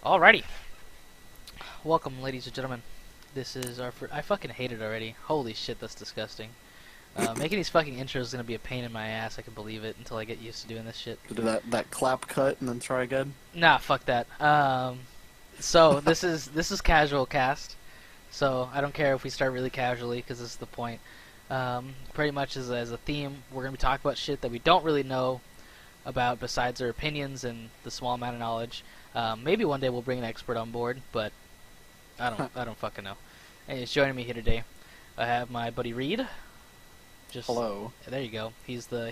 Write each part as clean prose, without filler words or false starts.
Alrighty. Welcome, ladies and gentlemen. This is our I fucking hate it already. Holy shit, that's disgusting. Making these fucking intros is gonna be a pain in my ass, I can believe it, until I get used to doing this shit. Do that clap cut and then try again? Nah, fuck that. So, this is Casual Cast. So, I don't care if we start really casually, because this is the point. Pretty much as a theme, we're gonna be talking about shit that we don't really know about besides our opinions and the small amount of knowledge. Maybe one day we'll bring an expert on board, but I don't fucking know. Anyways, joining me here today, I have my buddy Reed. Hello. There you go. He's the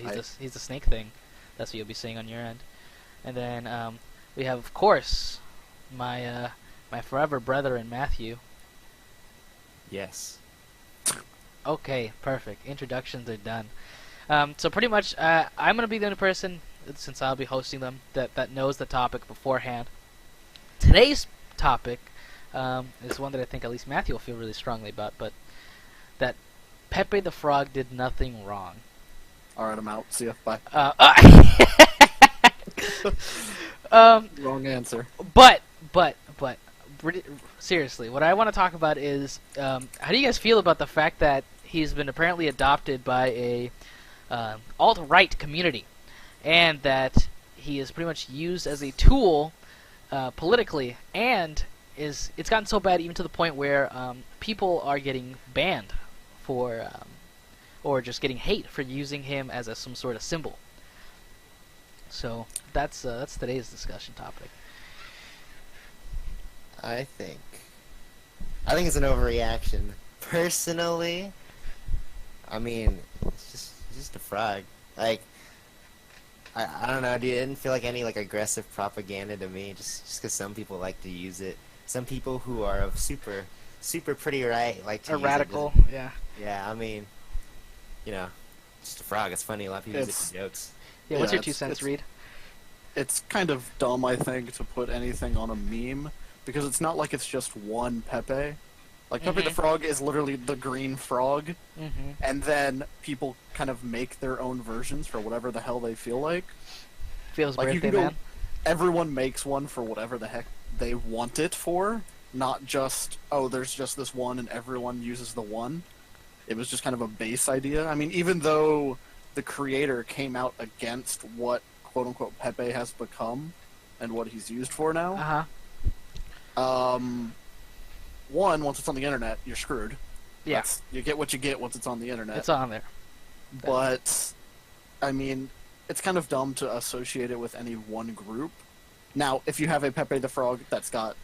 snake thing. That's what you'll be seeing on your end. And then we have, of course, my my forever brethren Matthew. Yes. Okay, perfect. Introductions are done. So pretty much, I'm gonna be the only person, since I'll be hosting them, that knows the topic beforehand. Today's topic is one that I think at least Matthew will feel really strongly about, but that Pepe the Frog did nothing wrong. Alright, I'm out. See ya. Bye. Wrong answer. But, seriously, what I want to talk about is, how do you guys feel about the fact that he's been apparently adopted by a alt-right community, and that he is pretty much used as a tool politically, and it's gotten so bad even to the point where people are getting banned for, or just getting hate for using him as some sort of symbol. So that's today's discussion topic. I think it's an overreaction. Personally, I mean, it's just a frog. Like, I don't know. It didn't feel like any aggressive propaganda to me. Just because some people like to use it. Some people who are of super pretty right like to use radical, it. yeah. Yeah, I mean, just a frog. It's funny. A lot of people use it for jokes. Yeah, what's your 2 cents, Reed? It's kind of dumb, I think, to put anything on a meme, because it's not like it's just one Pepe. Like, Pepe the Frog is literally the green frog, and then people kind of make their own versions for whatever the hell they feel like. Feels like birthday, man. Everyone makes one for whatever the heck they want it for, not just, oh, there's just this one and everyone uses the one. It was just kind of a base idea. I mean, even though the creator came out against what quote-unquote Pepe has become and what he's used for now, one, once it's on the internet, you're screwed. Yeah. You get what you get once it's on the internet. It's on there. But, I mean, it's kind of dumb to associate it with any one group. Now, if you have a Pepe the Frog that's got,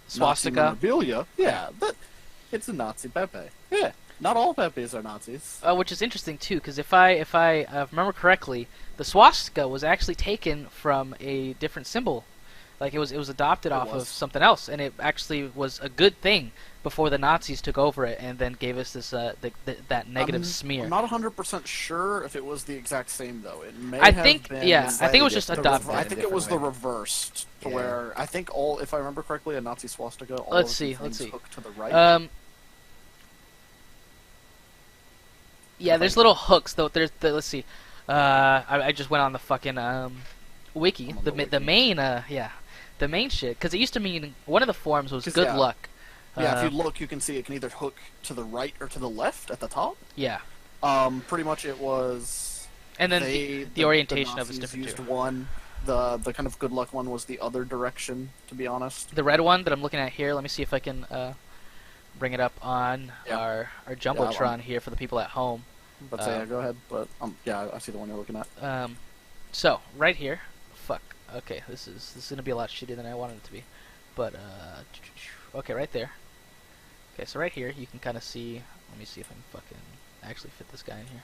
swastika Nazi memorabilia, yeah, but it's a Nazi Pepe. Yeah, not all Pepes are Nazis. Which is interesting too, because if I remember correctly, the swastika was actually taken from a different symbol. Like, it was adopted off of something else, and it actually was a good thing before the Nazis took over it and then gave us this that negative smear. I'm not 100% sure if it was the exact same though. It may I have think been I think it was just adopted. I think it was the reverse, to where I think if I remember correctly, a Nazi swastika. Let's see. Hook to the right. Yeah, there's little hooks though. Let's see. I just went on the fucking wiki. The main shit, because it used to mean one of the forms was good luck. Yeah, if you look, you can see it can either hook to the right or to the left at the top. Yeah. Pretty much it was. And then the orientation the of it is different used too. One. The kind of good luck one was the other direction, to be honest. The red one that I'm looking at here. Let me see if I can bring it up on our jumbotron here for the people at home. But go ahead. But yeah, I see the one you're looking at. So right here. Fuck. Okay, this is gonna be a lot shittier than I wanted it to be, but okay, right there. Okay, so right here you can kind of see. Let me see if I can fucking actually fit this guy in here.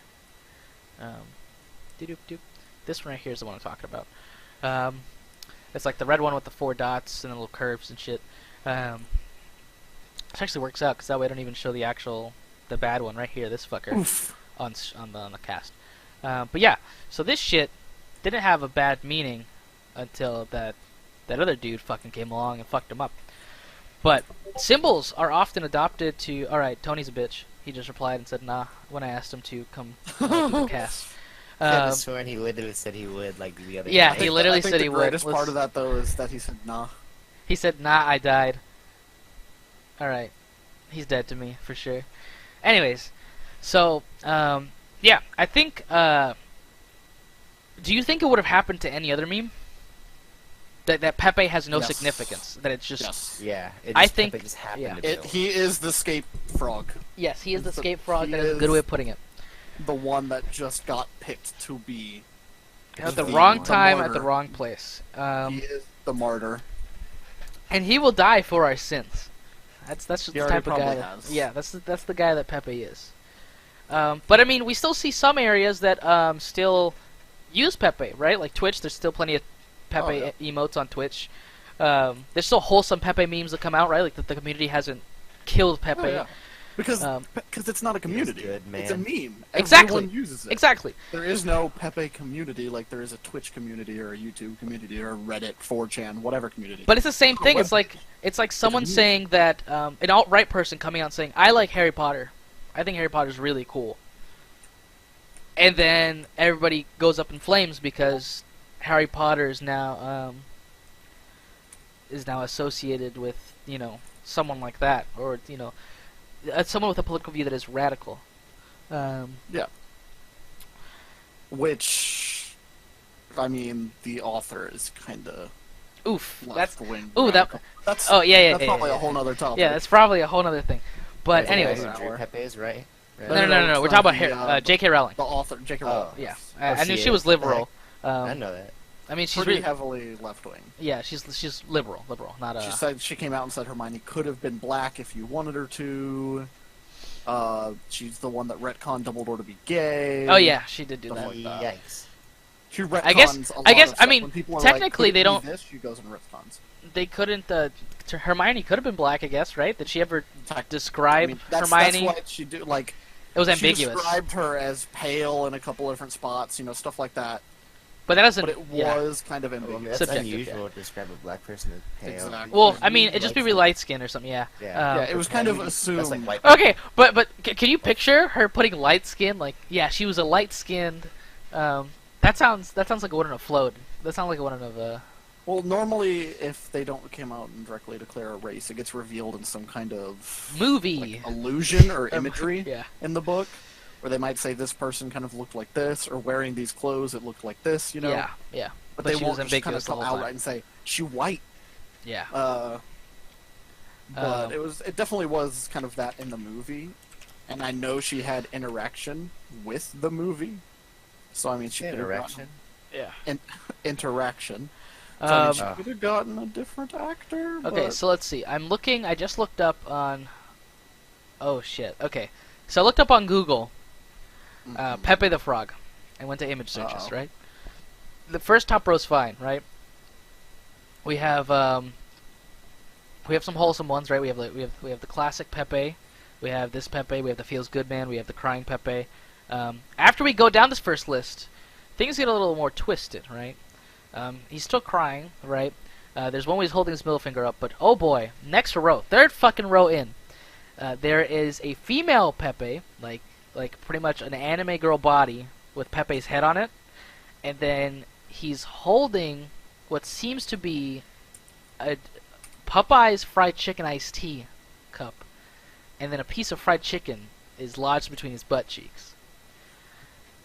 This one right here is the one I'm talking about. It's like the red one with the 4 dots and the little curves and shit. It actually works out because that way I don't even show the bad one right here. This fucker on the cast. But yeah, so this shit didn't have a bad meaning until that other dude fucking came along and fucked him up. But symbols are often adopted to... Alright, Tony's a bitch. He just replied and said nah when I asked him to come to the cast. I could have sworn he literally said he would, like the other Yeah, day. he literally said he would. The greatest part of that, though, is that he said nah. He said, "Nah, I died." All right, he's dead to me for sure. Anyways, so yeah, I think. Do you think it would have happened to any other meme? That Pepe has no Yes. significance. That it's just Yes. Yeah, I think- Pepe just happened yeah. to be the one. He is the scape frog. yes, he is the So escape frog. he That is a good way of is- putting it. The one that just got picked to be. At the the wrong time, at martyr. the wrong place. He is the martyr. And he will die for our sins. That's just He the already type of guy. probably That, has. yeah, that's the guy that Pepe is. But I mean, we still see some areas that still use Pepe, right? Like Twitch, there's still plenty of Pepe emotes on Twitch. There's still wholesome Pepe memes that come out, right? Like the community hasn't killed Pepe. Oh, yeah. Because Um, it's not a community. good, It's a man. meme. Exactly. Everyone uses it. Exactly. There is no Pepe community like there is a Twitch community or a YouTube community or a Reddit, 4chan, whatever community. But it's the same thing. Web- It's like someone meme. saying that an alt-right person coming out saying, "I like Harry Potter. I think Harry Potter's really cool." And then everybody goes up in flames because Harry Potter is now associated with, you know, someone like that, or, you know, someone with a political view that is radical. Which, I mean, the author is kind of Oof. That's left wing. ooh, that- That's oh yeah, that's probably a whole nother topic. yeah. That's probably a whole other thing. But That's anyways, what Drew Pepe is, right? no. We're it's talking not about the, J.K. Rowling. the author, J.K. Oh. Rowling. Yeah, Oh, I knew she she was is? What the liberal. I know that. I mean, she's Pretty really, heavily left wing. yeah, she's liberal, not She said she came out and said Hermione could have been black if you wanted her to. She's the one that retconned Dumbledore to be gay. Oh yeah, she did do Stuff that. like that. Yikes. She retcons I guess- a lot I guess- of I stuff. mean, When people are technically like, they "Could it don't- be This, she goes and retcons. They couldn't. Hermione could have been black, I guess, right? Did she ever Tech- describe I mean, that's Hermione? what she do. Like It was she ambiguous, described her as pale in a couple different spots, stuff like that. but that doesn't. But it yeah. was kind of Well, ambiguous. that's Subjective, unusual to describe a black person as pale. Exactly. Well, I mean, it'd just be Light really light skin or something. Yeah. Yeah. Yeah, it was kind of That's assumed. like white. Okay, but can you picture her putting light skin? Like, yeah, she was a light skinned. That sounds like it wouldn't have flowed. That sounds like it wouldn't have. Well, normally, if they don't come out and directly declare a race, it gets revealed in some kind of Movie. illusion or imagery Yeah. in the book, where they might say this person kind of looked like this, or wearing these clothes, it looked like this, Yeah. Yeah. But But they she won't was just kind of ambiguous the come whole outright time. and say she white. Yeah. But it definitely was kind of that in the movie, and I know she had interaction with the movie, so I mean she could have Interaction. Yeah. interaction. So, I mean, she Oh. could have gotten a different actor. Okay, but- so let's see. I just looked up on. Oh shit. Okay, so I looked up on Google. Mhm. Pepe the Frog. I went to image searches, Uh-oh. right? The first top row's fine, right? We have some wholesome ones, right? We have the classic Pepe, we have this Pepe, we have the feels good man, we have the crying Pepe. After we go down this first list, things get a little more twisted, right? He's still crying, right? There's one where he's holding his middle finger up, but oh boy, next row, third fucking row in, there is a female Pepe, like pretty much an anime girl body with Pepe's head on it, and then he's holding what seems to be a Popeye's fried chicken iced tea cup, and then a piece of fried chicken is lodged between his butt cheeks.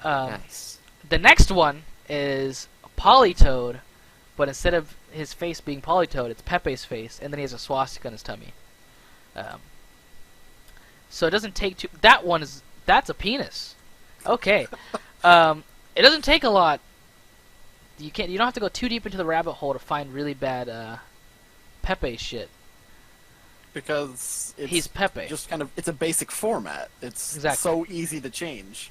Nice. The next one is Polytoad, but instead of his face being Polytoad, it's Pepe's face, and then he has a swastika on his tummy. So it doesn't take too. That's a penis. Okay. It doesn't take a lot. You don't have to go too deep into the rabbit hole to find really bad Pepe shit. Because He's Pepe. just kind of it's a basic format. It's Exactly. so easy to change.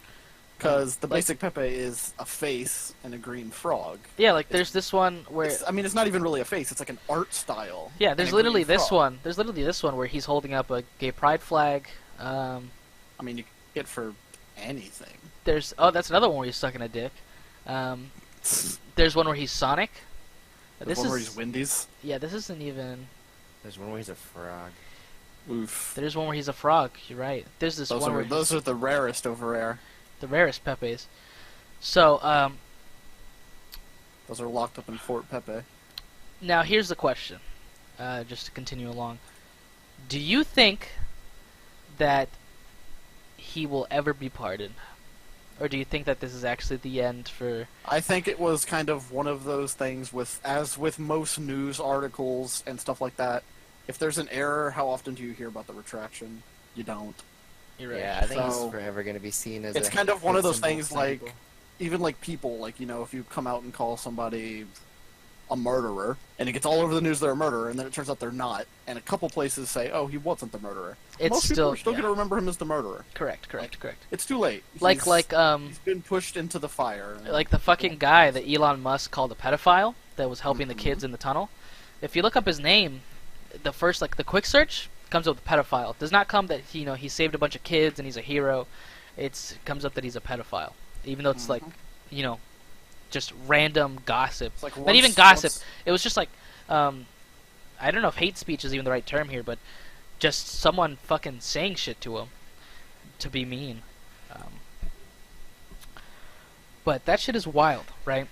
Because the Like- basic Pepe is a face and a green frog. Yeah, like there's this one where I mean, it's not even really a face. It's like an art style. yeah, and there's a literally green this frog. one. There's literally this one where he's holding up a gay pride flag. I mean, you can get for anything. There's that's another one where he's sucking a dick. There's one where he's Sonic. There's one where he's Wendy's. yeah, this isn't even. There's one where he's a frog. Oof. There's one where he's a frog. You're right. There's this one where Those are the rarest over rare. the rarest Pepes. So Those are locked up in Fort Pepe. now here's the question. just to continue along. Do you think that he will ever be pardoned? Or do you think that this is actually the end for... I think it was kind of one of those things as with most news articles and stuff like that. If there's an error, how often do you hear about the retraction? You don't. You're right. Yeah, I think So, he's forever going to be seen as it's a kind of one of those symbol things to like, people. even like people, like, you know, if you come out and call somebody a murderer, and it gets all over the news they're a murderer, and then it turns out they're not, and a couple places say, oh, he wasn't the murderer. It's Most people still... are still yeah. going to remember him as the murderer. Correct. It's too late. Like He's been pushed into the fire. like the fucking guy that Elon Musk called a pedophile that was helping the kids in the tunnel. If you look up his name, the first, like, the quick search comes up with pedophile. It does not come that he saved a bunch of kids and he's a hero. It comes up that he's a pedophile, even though it's like, you know, just random gossip. It's like Not even gossip. It was just like, I don't know if hate speech is even the right term here, but just someone fucking saying shit to him to be mean. But that shit is wild, right?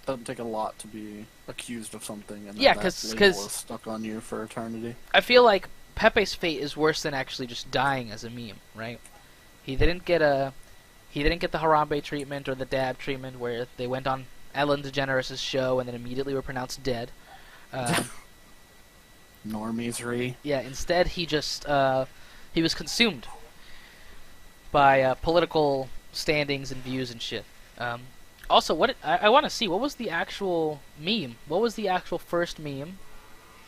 Doesn't take a lot to be accused of something, and Yeah, that 'cause- label is stuck on you for eternity. I feel like Pepe's fate is worse than actually just dying as a meme, right? He didn't get the Harambe treatment or the dab treatment where they went on Ellen DeGeneres' show and then immediately were pronounced dead. Normies. Yeah, instead he just he was consumed by political standings and views and shit. Also, I want to see, what was the actual meme? What was the actual first meme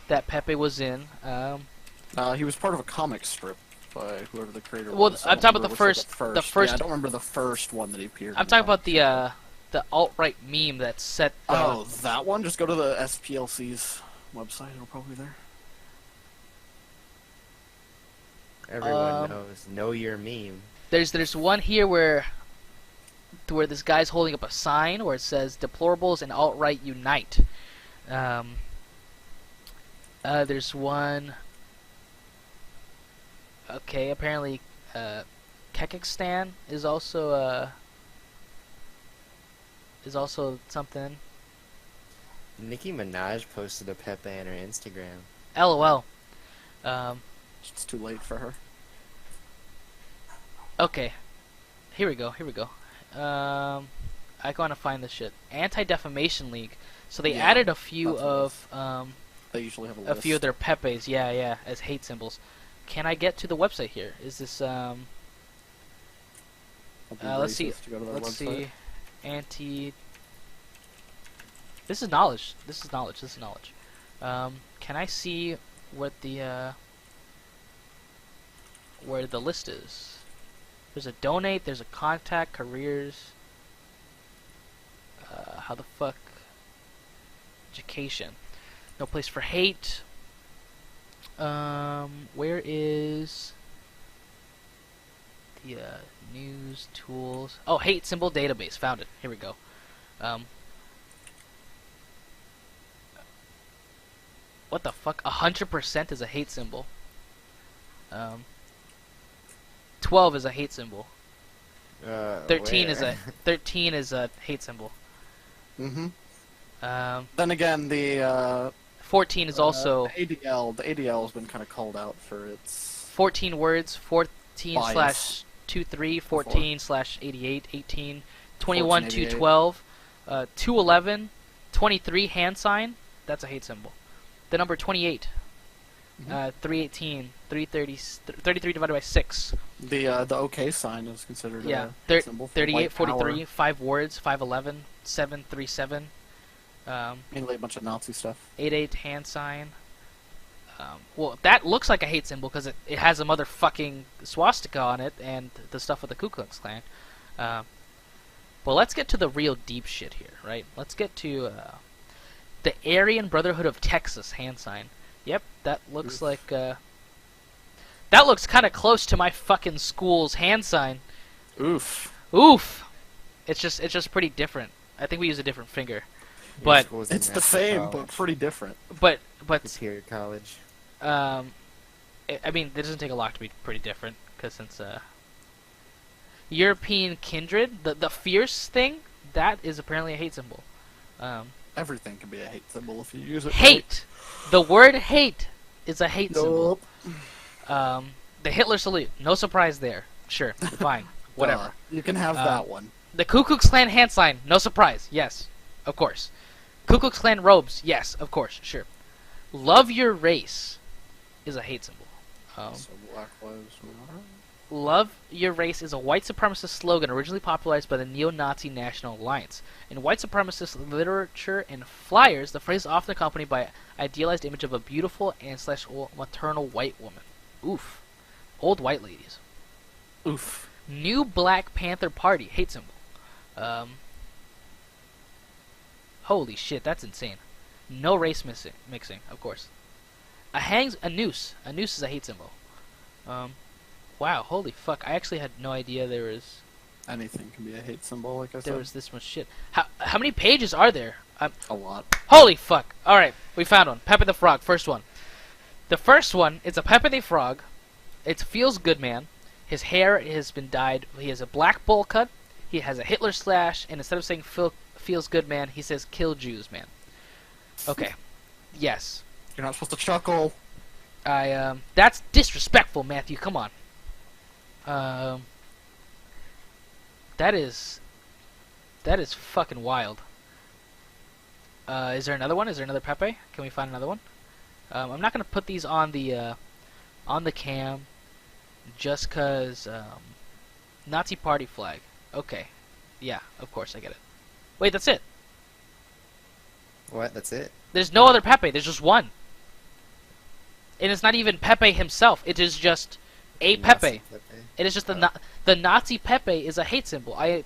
that Pepe was in? He was part of a comic strip by whoever the creator Well, was. I'm talking about the first. Yeah, I don't remember the first one that he appeared. I'm talking about the alt-right meme that set. Oh, that one. Just go to the SPLC's website. It'll probably be there. Everyone knows. Know your meme. There's one here where this guy's holding up a sign where it says "Deplorables and alt-right unite." There's one. Okay, apparently, Kekistan is also something. Nicki Minaj posted a Pepe on her Instagram. LOL. It's too late for her. Okay, here we go. I want to find this shit. Anti-Defamation League. So they Yeah, added a few that's what of They usually have a a few of their Pepes. Yeah, as hate symbols. Can I get to the website here? Is this let's see. Let's see. This is knowledge. Can I see what the where the list is? There's a donate. There's a contact, careers. How the fuck? Education. No place for hate. Where is the news tools? Oh, hate symbol database. Found it. Here we go. What the fuck? 100% is a hate symbol. 12 is a hate symbol. 13 is a 13 is a hate symbol. Mm-hmm. Um, Then again, the 14 is also the ADL has been kind of called out for its 14 words. 14 bias. slash 23, 14 slash 88, 18, 21 1488. 212, 211, 23 hand sign. That's a hate symbol. The number 28. 318, 330, 33 divided by 6. The OK sign is considered Yeah, a symbol for 38, white 43, power. 5 words, 511, 737, Mainly a bunch of Nazi stuff. 88 hand sign. Well, that looks like a hate symbol because it has a motherfucking swastika on it and the stuff with the Ku Klux Klan. But let's get to the real deep shit here, right? Let's get to the Aryan Brotherhood of Texas hand sign. Yep, that looks like that looks kind of close to my fucking school's hand sign. Oof. Oof. It's just pretty different. I think we use a different finger. But It's the same, but pretty different. but Superior College. I mean, it doesn't take a lot to be pretty different, because since European kindred, the fierce thing, that is apparently a hate symbol. Everything can be a hate symbol if you use it. Hate. The word hate is a hate symbol. Yup. The Hitler salute. No surprise there. Sure, fine, whatever. You can have that one. The Ku Klux Klan hand sign. No surprise. Yes, of course. Ku Klux Klan robes. Yes, of course. Sure. Love your race is a hate symbol. So Black Lives Matter. Love your race is a white supremacist slogan originally popularized by the neo-Nazi National Alliance. In white supremacist literature and flyers, the phrase is often accompanied by an idealized image of a beautiful and / maternal white woman. Oof. Old white ladies. Oof. New Black Panther Party, hate symbol. Holy shit, that's insane. No race mixing, of course. A noose. A noose is a hate symbol. Wow, holy fuck. I actually had no idea there was... Anything can be a hate symbol, like I said. There was this much shit. How many pages are there? A lot. Holy fuck. Alright, we found one. Pepe the Frog, first one. The first one, it's a Pepe the Frog. It feels good, man. His hair has been dyed. He has a black bowl cut. He has a Hitler slash, and instead of saying feels good, man, he says kill Jews, man. Okay. Yes. You're not supposed to chuckle. That's disrespectful, Matthew. Come on. That is fucking wild. Is there another one? Is there another Pepe? Can we find another one? I'm not gonna put these on the cam, just cause Nazi party flag. Okay, yeah, of course I get it. Wait, that's it. What? That's it? There's no other Pepe. There's just one, and it's not even Pepe himself. It is just a Pepe. It is just the Nazi Pepe is a hate symbol. I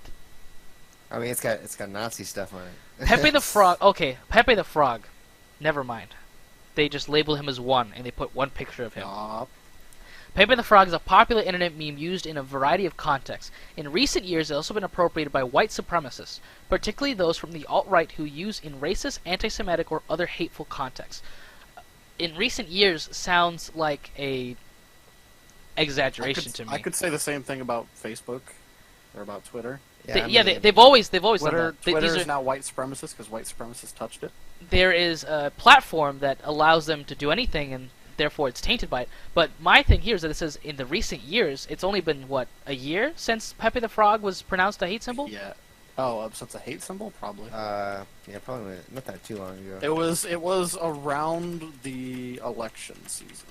mean, it's got Nazi stuff on it. Pepe the Frog. Okay, Pepe the Frog. Never mind. They just label him as one, and they put one picture of him. Pepe the Frog is a popular internet meme used in a variety of contexts. In recent years, it has also been appropriated by white supremacists, particularly those from the alt-right who use in racist, anti-Semitic, or other hateful contexts. In recent years sounds like a exaggeration to me. I could say the same thing about Facebook or about Twitter. They've always done that. Twitter is now white supremacist because white supremacists touched it. There is a platform that allows them to do anything, and therefore it's tainted by it. But my thing here is that it says in the recent years, it's only been, what, a year since Pepe the Frog was pronounced a hate symbol? Yeah. Oh, so it's a hate symbol? Probably. Yeah, probably not that too long ago. It was around the election season.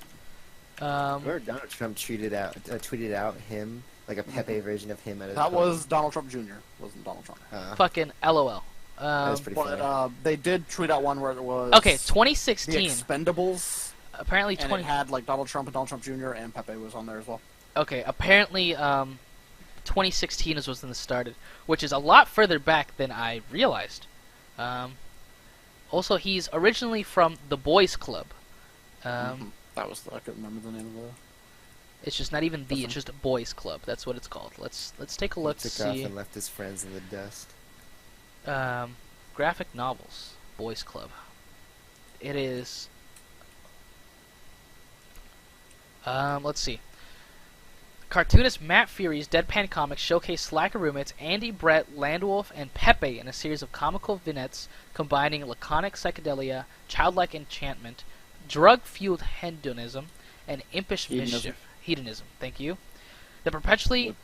Where Donald Trump tweeted out him, like a Pepe version of him at his That was Donald Trump Jr., wasn't Donald Trump. Fucking LOL. That was pretty funny. They did tweet out one where it was... Okay, 2016. The Expendables. Apparently, and it had like Donald Trump and Donald Trump Jr. and Pepe was on there as well. Okay, apparently 2016 is when this started, which is a lot further back than I realized. Also, he's originally from the Boys Club. That was I couldn't remember the name of the... It's just not even the. It's just a Boys Club. That's what it's called. Let's take a look. He took off and left his friends in the dust. Graphic novels, Boys Club. It is. Let's see. Cartoonist Matt Fury's Deadpan Comics showcase Slacker roommates Andy, Brett, Landwolf, and Pepe in a series of comical vignettes combining laconic psychedelia, childlike enchantment, drug-fueled hedonism, and impish mischief. Hedonism. Thank you. The perpetually...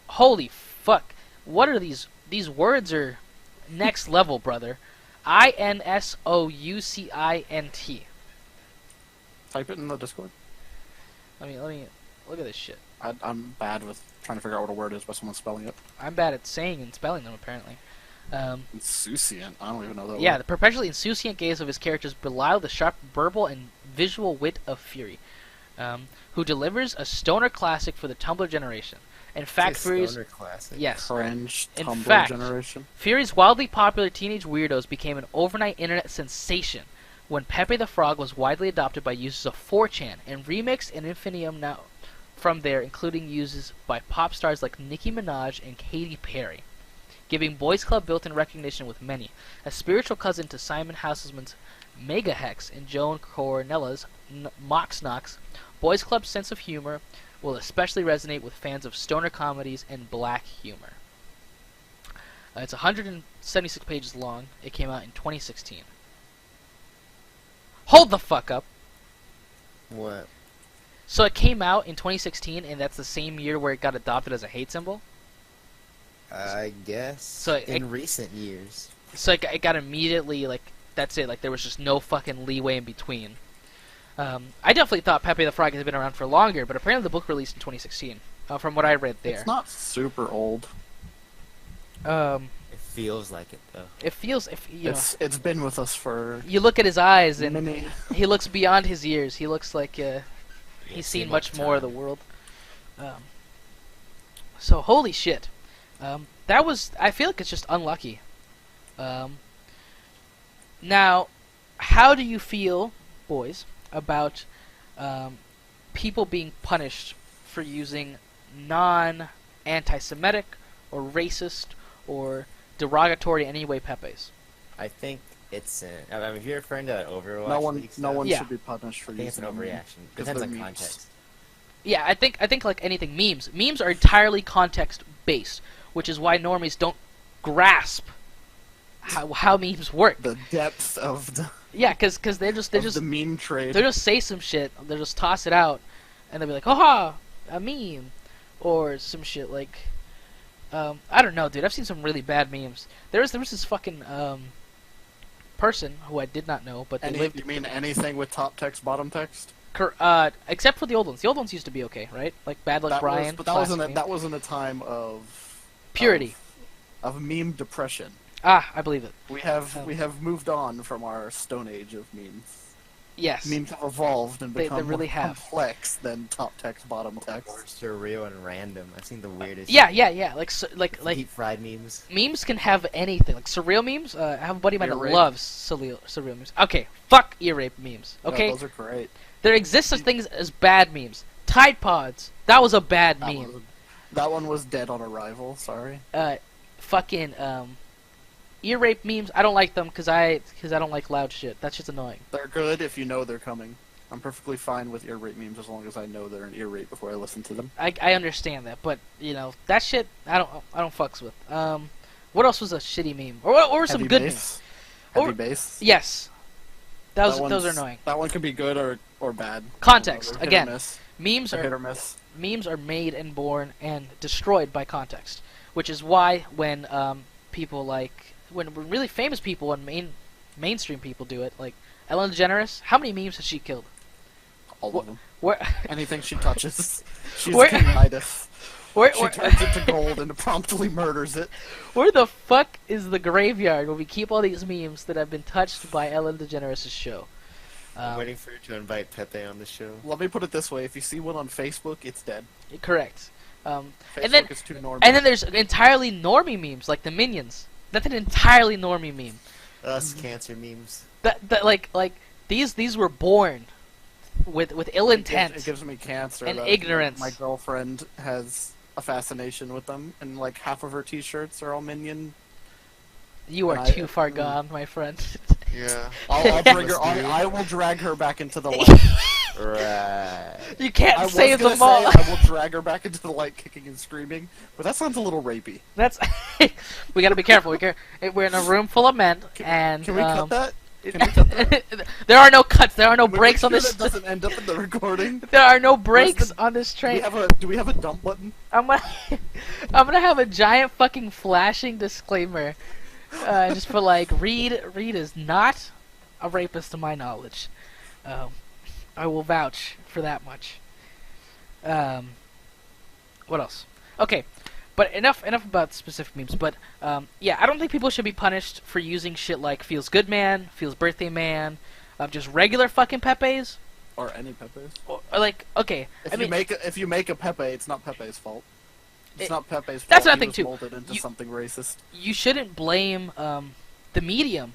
Holy fuck. What are these? These words are next level, brother. INSOUCINT. Type it in the Discord. Let me look at this shit. I'm bad with trying to figure out what a word is by someone spelling it. I'm bad at saying and spelling them, apparently. Insouciant. I don't even know that yeah, word. the perpetually insouciant gaze of his characters belie the sharp verbal and visual wit of Fury, who delivers a stoner classic for the Tumblr generation. In fact, Fury's classic. Yes. Cringe In Tumblr fact, generation. Fury's wildly popular teenage weirdos became an overnight internet sensation when Pepe the Frog was widely adopted by users of 4chan and remixed in infinitum now from there, including uses by pop stars like Nicki Minaj and Katy Perry, giving Boys Club built-in recognition with many. A spiritual cousin to Simon Hasselman's Mega Hex and Joan Cornella's Mox Knox, Boys Club's sense of humor will especially resonate with fans of stoner comedies and black humor. It's 176 pages long. It came out in 2016. Hold the fuck up. What? So it came out in 2016, and that's the same year where it got adopted as a hate symbol. I guess. So in recent years. So it got immediately, like, that's it. Like, there was just no fucking leeway in between. I definitely thought Pepe the Frog had been around for longer, but apparently the book released in 2016, from what I read there. It's not super old. It feels like it, though. It feels, It's been with us for... You look at his eyes, and many... he looks beyond his years. He looks like he's seen much more of the world. So, holy shit. That was... I feel like it's just unlucky. Now, how do you feel, boys, about people being punished for using non-anti-Semitic or racist or derogatory in any way Pepes? I think it's I mean, if you're referring to that Overwatch no one Yeah. should be punished for I think it's an using them. overreaction. Because Depends they're on memes. context. Yeah, I think like anything, memes are entirely context-based, which is why normies don't grasp how memes work. The depth of the Yeah, because they're just the meme trade. they'll just say some shit, they'll just toss it out, and they'll be like, haha, a meme, or some shit like, I don't know, dude. I've seen some really bad memes. There was this fucking person who I did not know, but they lived. You mean anything with top text, bottom text? Except for the old ones. The old ones used to be okay, right? Like Bad Luck Brian. But that was in a time of purity. Of meme depression. Ah, I believe it. We have moved on from our stone age of memes. Yes. Memes have evolved and become really more have. complex than top text, bottom text. Or surreal and random. I've seen the weirdest. Yeah. Like deep fried memes. memes can have anything. Like surreal memes. I have a buddy of mine that Ear rape. loves surreal memes. Okay, fuck ear rape memes. Okay, No, those are great. there exists such things as bad memes. Tide Pods. That was a bad meme. That one was dead on arrival. Sorry. Fucking ear rape memes. I don't like them because I don't like loud shit. That's just annoying. They're good if you know they're coming. I'm perfectly fine with ear rape memes as long as I know they're an ear rape before I listen to them. I understand that, but you know that shit. I don't fucks with. What else was a shitty meme? Or some Heavy good bass. memes? Heavy Or- bass. Yes. Those That are annoying. That one can be good or bad. Context, They're hit or again. miss. Memes They're hit are or miss. made and born and destroyed by context, which is why when people like when really famous people and mainstream people do it, like Ellen DeGeneres, how many memes has she killed? All of them. Where Anything she touches, she's Where- King Midas. where She turns it to gold and promptly murders it. where the fuck is the graveyard where we keep all these memes that have been touched by Ellen DeGeneres' show? I'm waiting for you to invite Pepe on the show. Let me put it this way: if you see one on Facebook, it's dead. Correct. Facebook And then is too normal. and then there's entirely normie memes like the Minions. That's an entirely normie meme. Us cancer memes. That like these were born with ill intent. It gives me cancer. And that ignorance. My girlfriend has a fascination with them, and like half of her T-shirts are all Minion. You are I- too far gone, my friend. Yeah. I'll bring her. I will drag her back into the light. Right. You can't I was save gonna them all. say I will drag her back into the light, kicking and screaming, but that sounds a little rapey. That's we gotta be careful. We're in a room full of men, and Can we cut that? Can we cut that? there are no cuts. There are no Can we breaks make on sure this. That doesn't end up in the recording. There are no breaks the- on this train. Do we have a dump button? I'm gonna have a giant fucking flashing disclaimer, just for like Reed is not a rapist to my knowledge. I will vouch for that much. What else? Okay, but enough about specific memes. But yeah, I don't think people should be punished for using shit like Feels Good Man, Feels Birthday Man, just regular fucking Pepes. Or any Pepe's? Or like, okay, If you make a Pepe, it's not Pepe's fault. It's not Pepe's fault. that's He another thing, was too. molded into something racist. you shouldn't blame the medium.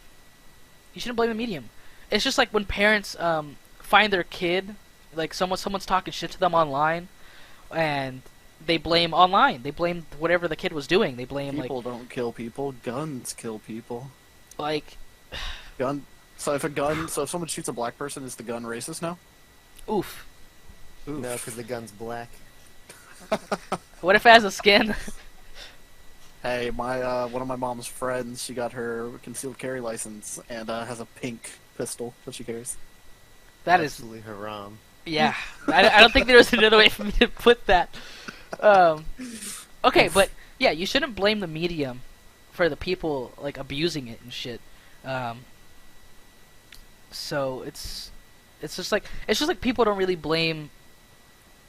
You shouldn't blame the medium. It's just like when parents find their kid, like someone's talking shit to them online, and they blame online. They blame whatever the kid was doing. They blame People don't kill people. Guns kill people. like So if someone shoots a black person, is the gun racist now? oof. Oof. No, because the gun's black. What if it has a skin? Hey, my one of my mom's friends, she got her concealed carry license and has a pink pistol that she carries. That is, Absolutely haram. yeah. I don't think there was another way for me to put that. Okay, but yeah, you shouldn't blame the medium for the people like abusing it and shit. So it's just like people don't really blame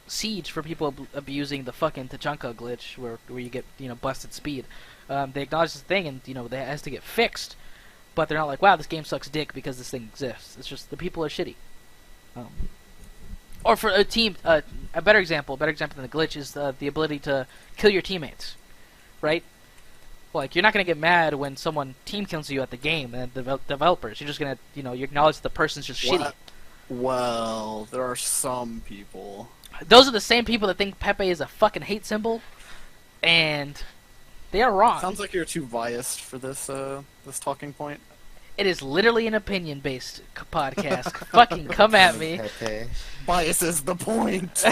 Siege for people abusing the fucking Tachanka glitch where you get busted speed. They acknowledge this thing and that has to get fixed, but they're not like, wow, this game sucks dick because this thing exists. It's just the people are shitty. Or for a team, a better example than the glitch is the ability to kill your teammates, right? Like, you're not gonna get mad when someone team kills you at the game and developers. You're just gonna, you acknowledge the person's just shitty. Well, there are some people. Those are the same people that think Pepe is a fucking hate symbol, and they are wrong. Sounds like you're too biased for this this talking point. It is literally an opinion-based podcast. Fucking come at me. Okay. Bias is the point.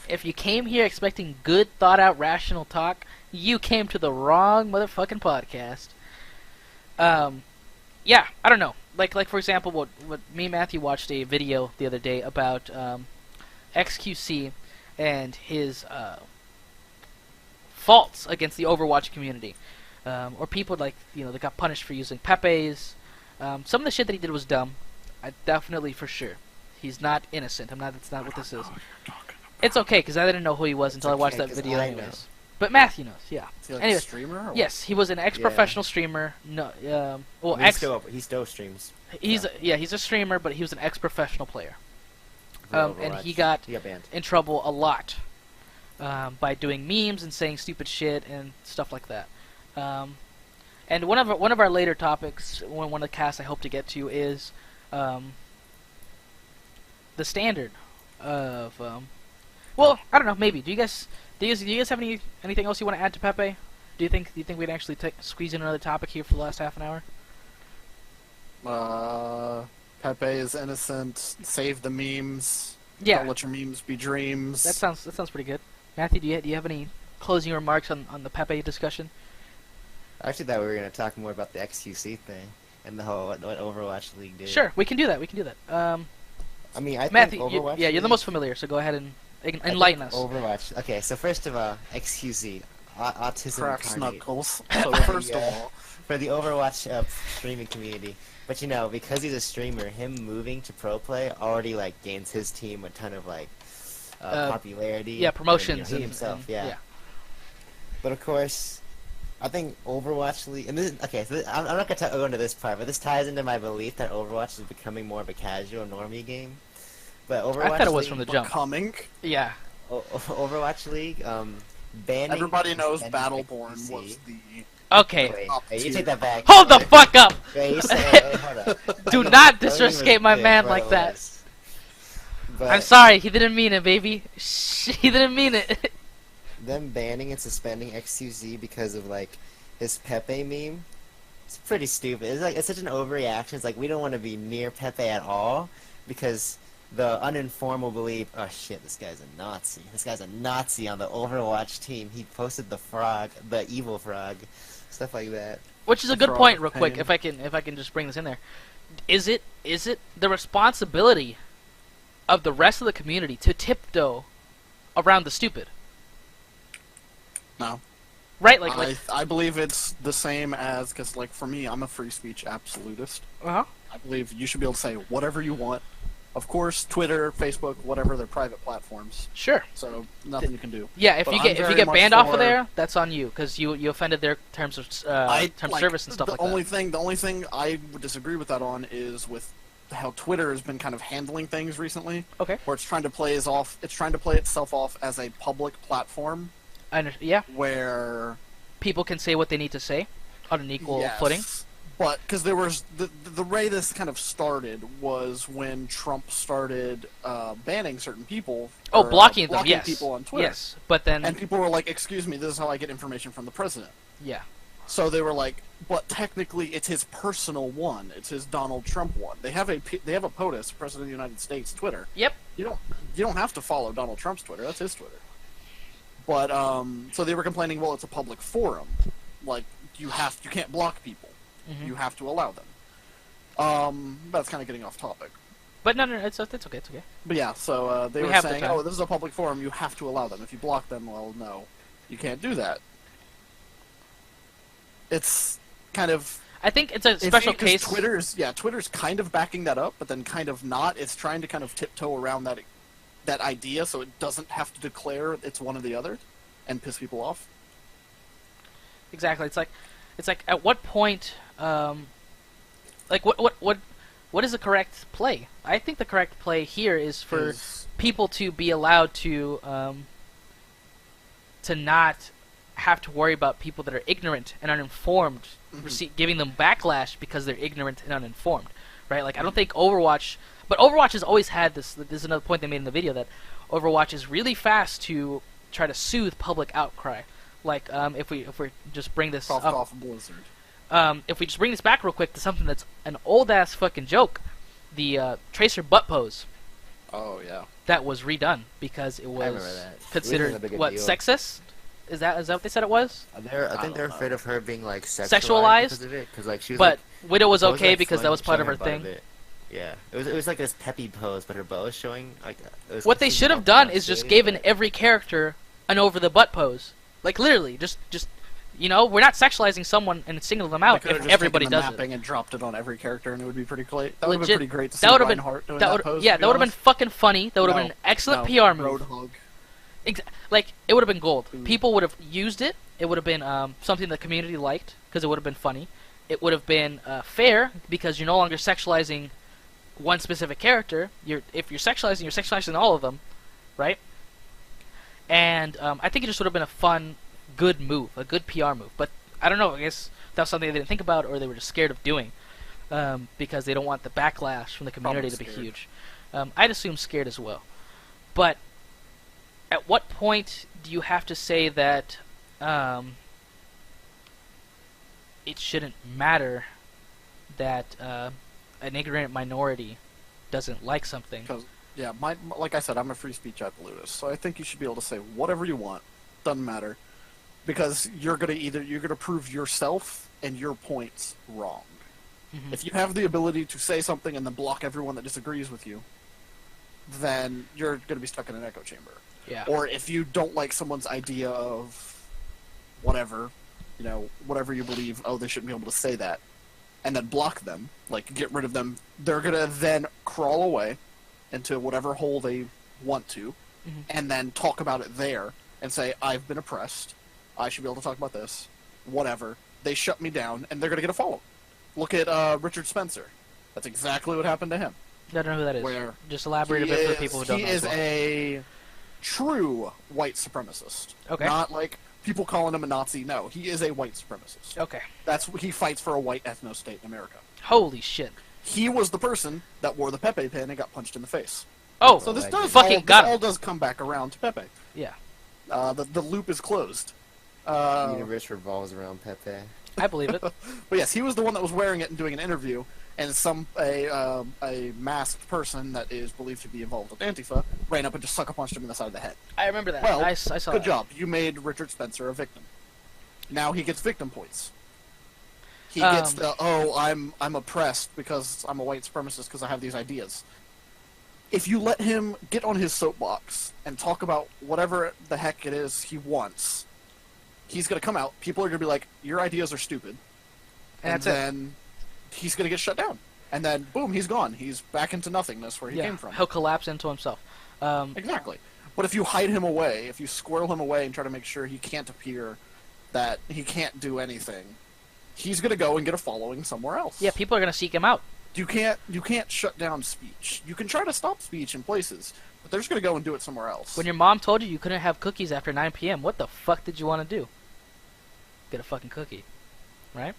If you came here expecting good, thought-out, rational talk, you came to the wrong motherfucking podcast. Yeah, I don't know. Like for example, what me and Matthew watched a video the other day about XQC and his faults against the Overwatch community. Or people that got punished for using Pepe's. Some of the shit that he did was dumb. Definitely, for sure. He's not innocent. That's not what this is. It's okay, because I didn't know who he was until I watched that video anyways. But Matthew knows, yeah. Is he like Anyways, a streamer? Or yes, he was an ex-professional streamer. No, well, He still streams. he's a streamer, but he was an ex-professional player. And Overwatch. he got banned. in trouble a lot by doing memes and saying stupid shit and stuff like that. And one of our later topics, one of the casts I hope to get to is the standard of well, I don't know, maybe. Do you guys have anything else you want to add to Pepe? Do you think we'd actually squeeze in another topic here for the last half an hour? Pepe is innocent. Save the memes. Yeah. Don't let your memes be dreams. That sounds pretty good. Matthew, do you have any closing remarks on the Pepe discussion? I actually thought we were going to talk more about the XQC thing and the whole what Overwatch League did. Sure, we can do that. I mean, I Matthew, think Overwatch you're the League- most familiar, so go ahead and I think enlighten us. Overwatch. Okay, so first of all, XQC, autism Crack incarnate. Snuggles. So first of all, For the Overwatch streaming community. But because he's a streamer, him moving to pro play already gains his team a ton of popularity. Yeah, promotions he and himself. and, Yeah. But of course, I think Overwatch League, and I'm not gonna go into this part, but this ties into my belief that Overwatch is becoming more of a casual normie game. But Overwatch I thought it was League, from the jump. coming. Yeah. Overwatch League, banning. Everybody knows and Battleborn XQC. was the. Okay. Wait, Up hey, you tier. take that back. Hold the fuck up! Wait, you say, hey, hold up. Do Don't not even disrespect my think man what like it that. was. But I'm sorry, he didn't mean it, baby. Shh, he didn't mean it. them banning and suspending XQZ because of his Pepe meme, it's pretty stupid. It's such an overreaction. It's we don't want to be near Pepe at all because the uninformed believe, oh shit, this guy's a Nazi. This guy's a Nazi on the Overwatch team. He posted the frog, the evil frog, stuff like that. Which is a good Frog point, of real quick. pain. If I can just bring this in there, is it the responsibility of the rest of the community to tiptoe around the stupid? No. Right, I believe it's the same as because for me, I'm a free speech absolutist. uh-huh. I believe you should be able to say whatever you want. Of course, Twitter, Facebook, whatever, they're private platforms, Sure. so nothing you can do. Yeah, if But you I'm get very banned much off of for- there, that's on you because you offended their terms of service and stuff the like only that. The only thing I would disagree with that on is with how Twitter has been kind of handling things recently, Okay. where it's trying to play itself off as a public platform Yeah, where people can say what they need to say on an equal yes, footing. But because there was the way this kind of started was when Trump started banning certain people. Oh, or, blocking them. Yes. people on Twitter. Yes, but then And people were like, "Excuse me, this is how I get information from the president." yeah. So they were like, "But technically, it's his personal one. It's his Donald Trump one." They have a POTUS, President of the United States, Twitter. Yep. You don't have to follow Donald Trump's Twitter. That's his Twitter. But so they were complaining, well, it's a public forum, like you can't block people, Mhm. you have to allow them. That's kind of getting off topic. But no, it's okay. It's okay. But yeah, so they We were have the saying, time. oh, this is a public forum, you have to allow them. If you block them, well, no, you can't do that. It's kind of I think it's a special case. Twitter's kind of backing that up, but then kind of not. It's trying to kind of tiptoe around that idea, so it doesn't have to declare it's one or the other, and piss people off. Exactly. It's like at what point, like what is the correct play? I think the correct play here is for people to be allowed to not have to worry about people that are ignorant and uninformed giving them backlash because they're ignorant and uninformed, right? Like I don't think Overwatch, but Overwatch has always had this. This is another point they made in the video, that Overwatch is really fast to try to soothe public outcry. Like if we just bring this up, off Blizzard. if we just bring this back real quick to something that's an old ass fucking joke, the Tracer butt pose. Oh yeah. That was redone because it remember was that. considered It was a big what, deal. sexist? Is that what they said it was? I don't think they're know. afraid of her being like Sexualized? because of it. Because like she was But like, Widow was the pose, okay like, because that was part of her showing thing. it. Yeah, it was like this Pepe pose, but her butt was showing like. It was What they completely should have open done on is just stage, given but- every character an over the butt pose. Like literally, just you know, we're not sexualizing someone and singling them out They could've if just everybody taken the does mapping it. and dropped it on every character, and it would be pretty great. That would have been Legit, pretty great to see that would've been- Reinhardt doing That that would, pose. yeah, to be that would have been honest. fucking funny. That would have No, been an excellent no, PR move. Roadhog. Like it would have been gold. Ooh. People would have used it. It would have been something the community liked because it would have been funny. It would have been fair because you're no longer sexualizing one specific character. If you're sexualizing all of them, right? And I think it just would have been a fun, good move, a good PR move. But I don't know. I guess that was something they didn't think about, or they were just scared of doing because they don't want the backlash from the community to be scared. huge. I'd assume scared as well. But at what point do you have to say that it shouldn't matter that an ignorant minority doesn't like something? Because yeah, like I said, I'm a free speech absolutist, so I think you should be able to say whatever you want. Doesn't matter, because you're gonna prove yourself and your points wrong. Mhm. If you have the ability to say something and then block everyone that disagrees with you, then you're gonna be stuck in an echo chamber. Yeah. Or if you don't like someone's idea of whatever, whatever you believe, oh, they shouldn't be able to say that, and then block them, like get rid of them, they're gonna then crawl away into whatever hole they want to, Mhm. and then talk about it there and say, I've been oppressed, I should be able to talk about this, whatever. They shut me down, and they're gonna get a follow. Look at Richard Spencer. That's exactly what happened to him. I don't know who that is. Where Just elaborate a bit for the people who don't he know. as is well. a true white supremacist. Okay. Not like people calling him a Nazi. No, he is a white supremacist. Okay. He fights for a white ethno-state in America. Holy shit. He was the person that wore the Pepe pin and got punched in the face. Oh, So this Like, does fucking all, got this him. all does come back around to Pepe. yeah. The loop is closed. The universe revolves around Pepe. I believe it. But yes, he was the one that was wearing it and doing an interview, and a masked person that is believed to be involved with Antifa ran up and just sucker punched him in the side of the head. I remember that. Well, I saw Good that. job. You made Richard Spencer a victim. Now he gets victim points. He Um, gets the, I'm oppressed because I'm a white supremacist because I have these ideas. If you let him get on his soapbox and talk about whatever the heck it is he wants, he's going to come out, people are going to be like, your ideas are stupid. And that's it. then he's going to get shut down. And then, boom, he's gone. He's back into nothingness where he Yeah. came from. He'll collapse into himself. Exactly. But if you hide him away, if you squirrel him away and try to make sure he can't appear, that he can't do anything, he's going to go and get a following somewhere else. Yeah, people are gonna seek him out. You can't shut down speech. You can try to stop speech in places, but they're just going to go and do it somewhere else. When your mom told you couldn't have cookies after 9 p.m., what the fuck did you want to do? Get a fucking cookie, right?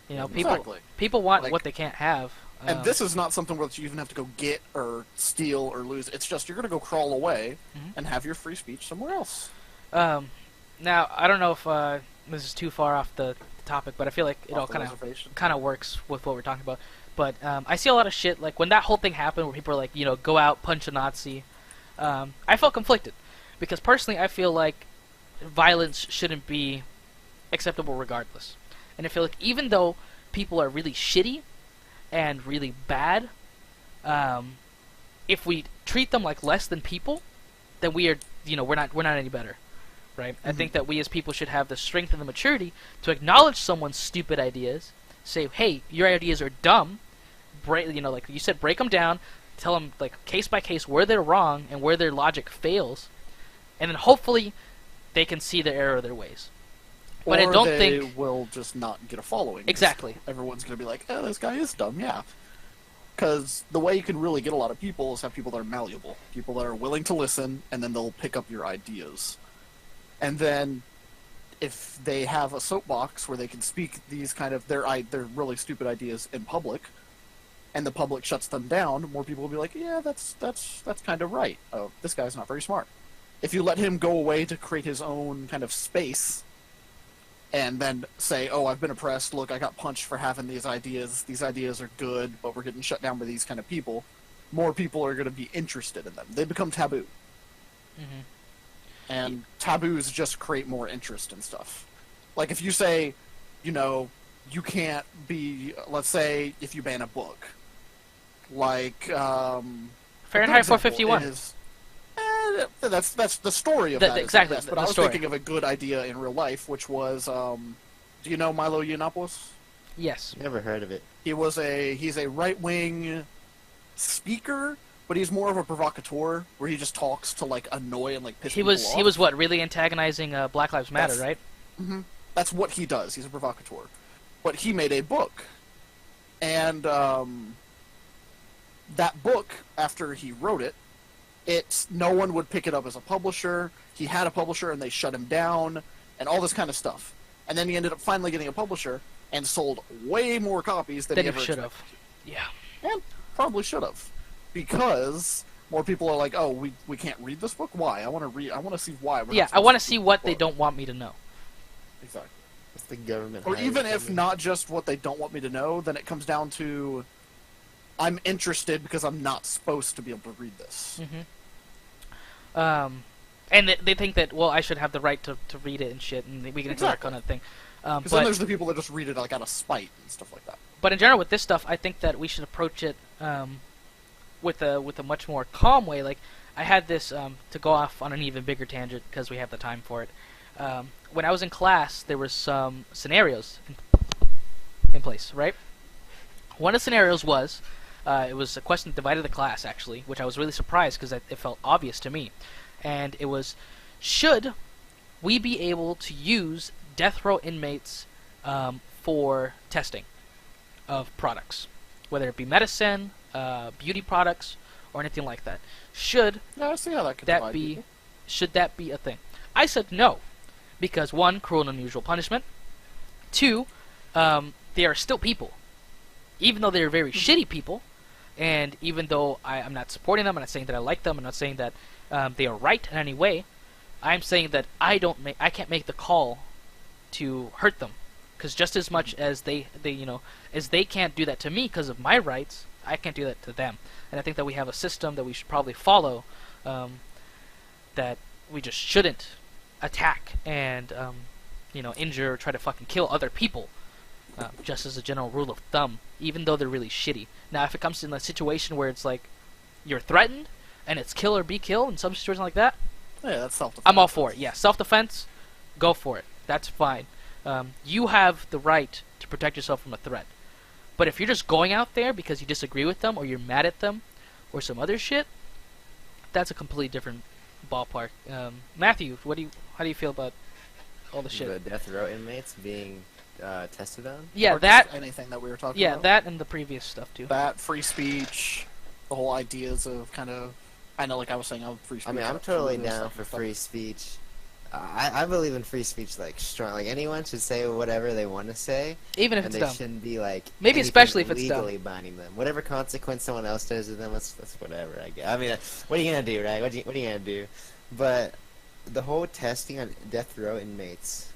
You know, Exactly. people want Like- what they can't have. And this is not something where you even have to go get or steal or lose. It's just you're going to go crawl away Mhm. and have your free speech somewhere else. Now I don't know if this is too far off the topic, but I feel like it all Off the kind reservation. of works with what we're talking about. But I see a lot of shit like when that whole thing happened, where people are like, go out, punch a Nazi. I felt conflicted because personally, I feel like violence shouldn't be acceptable regardless. And I feel like even though people are really shitty and really bad, if we treat them like less than people, then we are, we're not any better, right? I think that we as people should have the strength and the maturity to acknowledge someone's stupid ideas, say, hey, your ideas are dumb, like you said, break them down, tell them like case by case where they're wrong and where their logic fails, and then hopefully they can see the error of their ways. But or I don't they think will just not get a following. Exactly. Everyone's going to be like, oh, this guy is dumb, yeah. Because the way you can really get a lot of people is have people that are malleable. People that are willing to listen, and then they'll pick up your ideas. And then, if they have a soapbox where they can speak these kind of their really stupid ideas in public, and the public shuts them down, more people will be like, yeah, that's kind of right. Oh, this guy's not very smart. If you let him go away to create his own kind of space, and then say, oh, I've been oppressed, look, I got punched for having these ideas are good, but we're getting shut down by these kind of people, more people are going to be interested in them. They become taboo. Mhm. And taboos just create more interest in stuff. Like, if you say, you can't be, let's say, if you ban a book, like, Fahrenheit 451. That's the story of that. Exactly. But I was thinking of a good idea in real life, which was, do you know Milo Yiannopoulos? Yes. Never heard of it. He's a right-wing speaker, but he's more of a provocateur, where he just talks to like annoy and like piss people off. He was what, really antagonizing Black Lives Matter, right? Mm-hmm. That's what he does. He's a provocateur. But he made a book, and that book, after he wrote it, no one would pick it up as a publisher. He had a publisher, and they shut him down, and all this kind of stuff. And then he ended up finally getting a publisher, and sold way more copies than he ever should have. expected. Yeah. And probably should have, because more people are like, oh, we can't read this book. Why? I want to read. I want to see why. I want to see what they don't want me to know. Exactly. It's the government. Or even if not just what they don't want me to know, then it comes down to, I'm interested because I'm not supposed to be able to read this. Mm-hmm. And they think that, well, I should have the right to read it and shit, and we get into that kind of thing. Because then there's the people that just read it like out of spite and stuff like that. But in general, with this stuff, I think that we should approach it with a much more calm way. Like, I had this, to go off on an even bigger tangent, because we have the time for it. When I was in class, there were some scenarios in place, right? One of the scenarios was, it was a question that divided the class, actually, which I was really surprised because it felt obvious to me. And it was, should we be able to use death row inmates for testing of products, whether it be medicine, beauty products, or anything like that? Should I see how that could that be? Should that be a thing? I said no, because one, cruel and unusual punishment. Two, they are still people, even though they are very shitty people. And even though I'm not supporting them, I'm not saying that I like them, I'm not saying that they are right in any way. I'm saying that I can't make the call to hurt them, because just as much as they can't do that to me because of my rights, I can't do that to them. And I think that we have a system that we should probably follow, that we just shouldn't attack and injure or try to fucking kill other people. Just as a general rule of thumb, even though they're really shitty. Now, if it comes in a situation where it's like you're threatened and it's kill or be killed in some situation like that, yeah, that's self-defense. I'm all for it. Yeah, self-defense, go for it. That's fine. You have the right to protect yourself from a threat. But if you're just going out there because you disagree with them or you're mad at them or some other shit, that's a completely different ballpark. Matthew, how do you feel about all the shit? The death row inmates being tested on? Yeah, or that. Anything that we were talking Yeah, about. that and the previous stuff too. That, free speech, the whole ideas of kind of, I know, like I was saying, free speech. I mean, I'm totally down for free speech. I believe in free speech, like, strong. Like, anyone should say whatever they want to say. Even if and it's they dumb. shouldn't be, like, maybe especially if it's legally dumb. binding them. Whatever consequence someone else does to them, that's whatever, I guess. I mean, what are you going to do, right? What are you going to do? But the whole testing on death row inmates,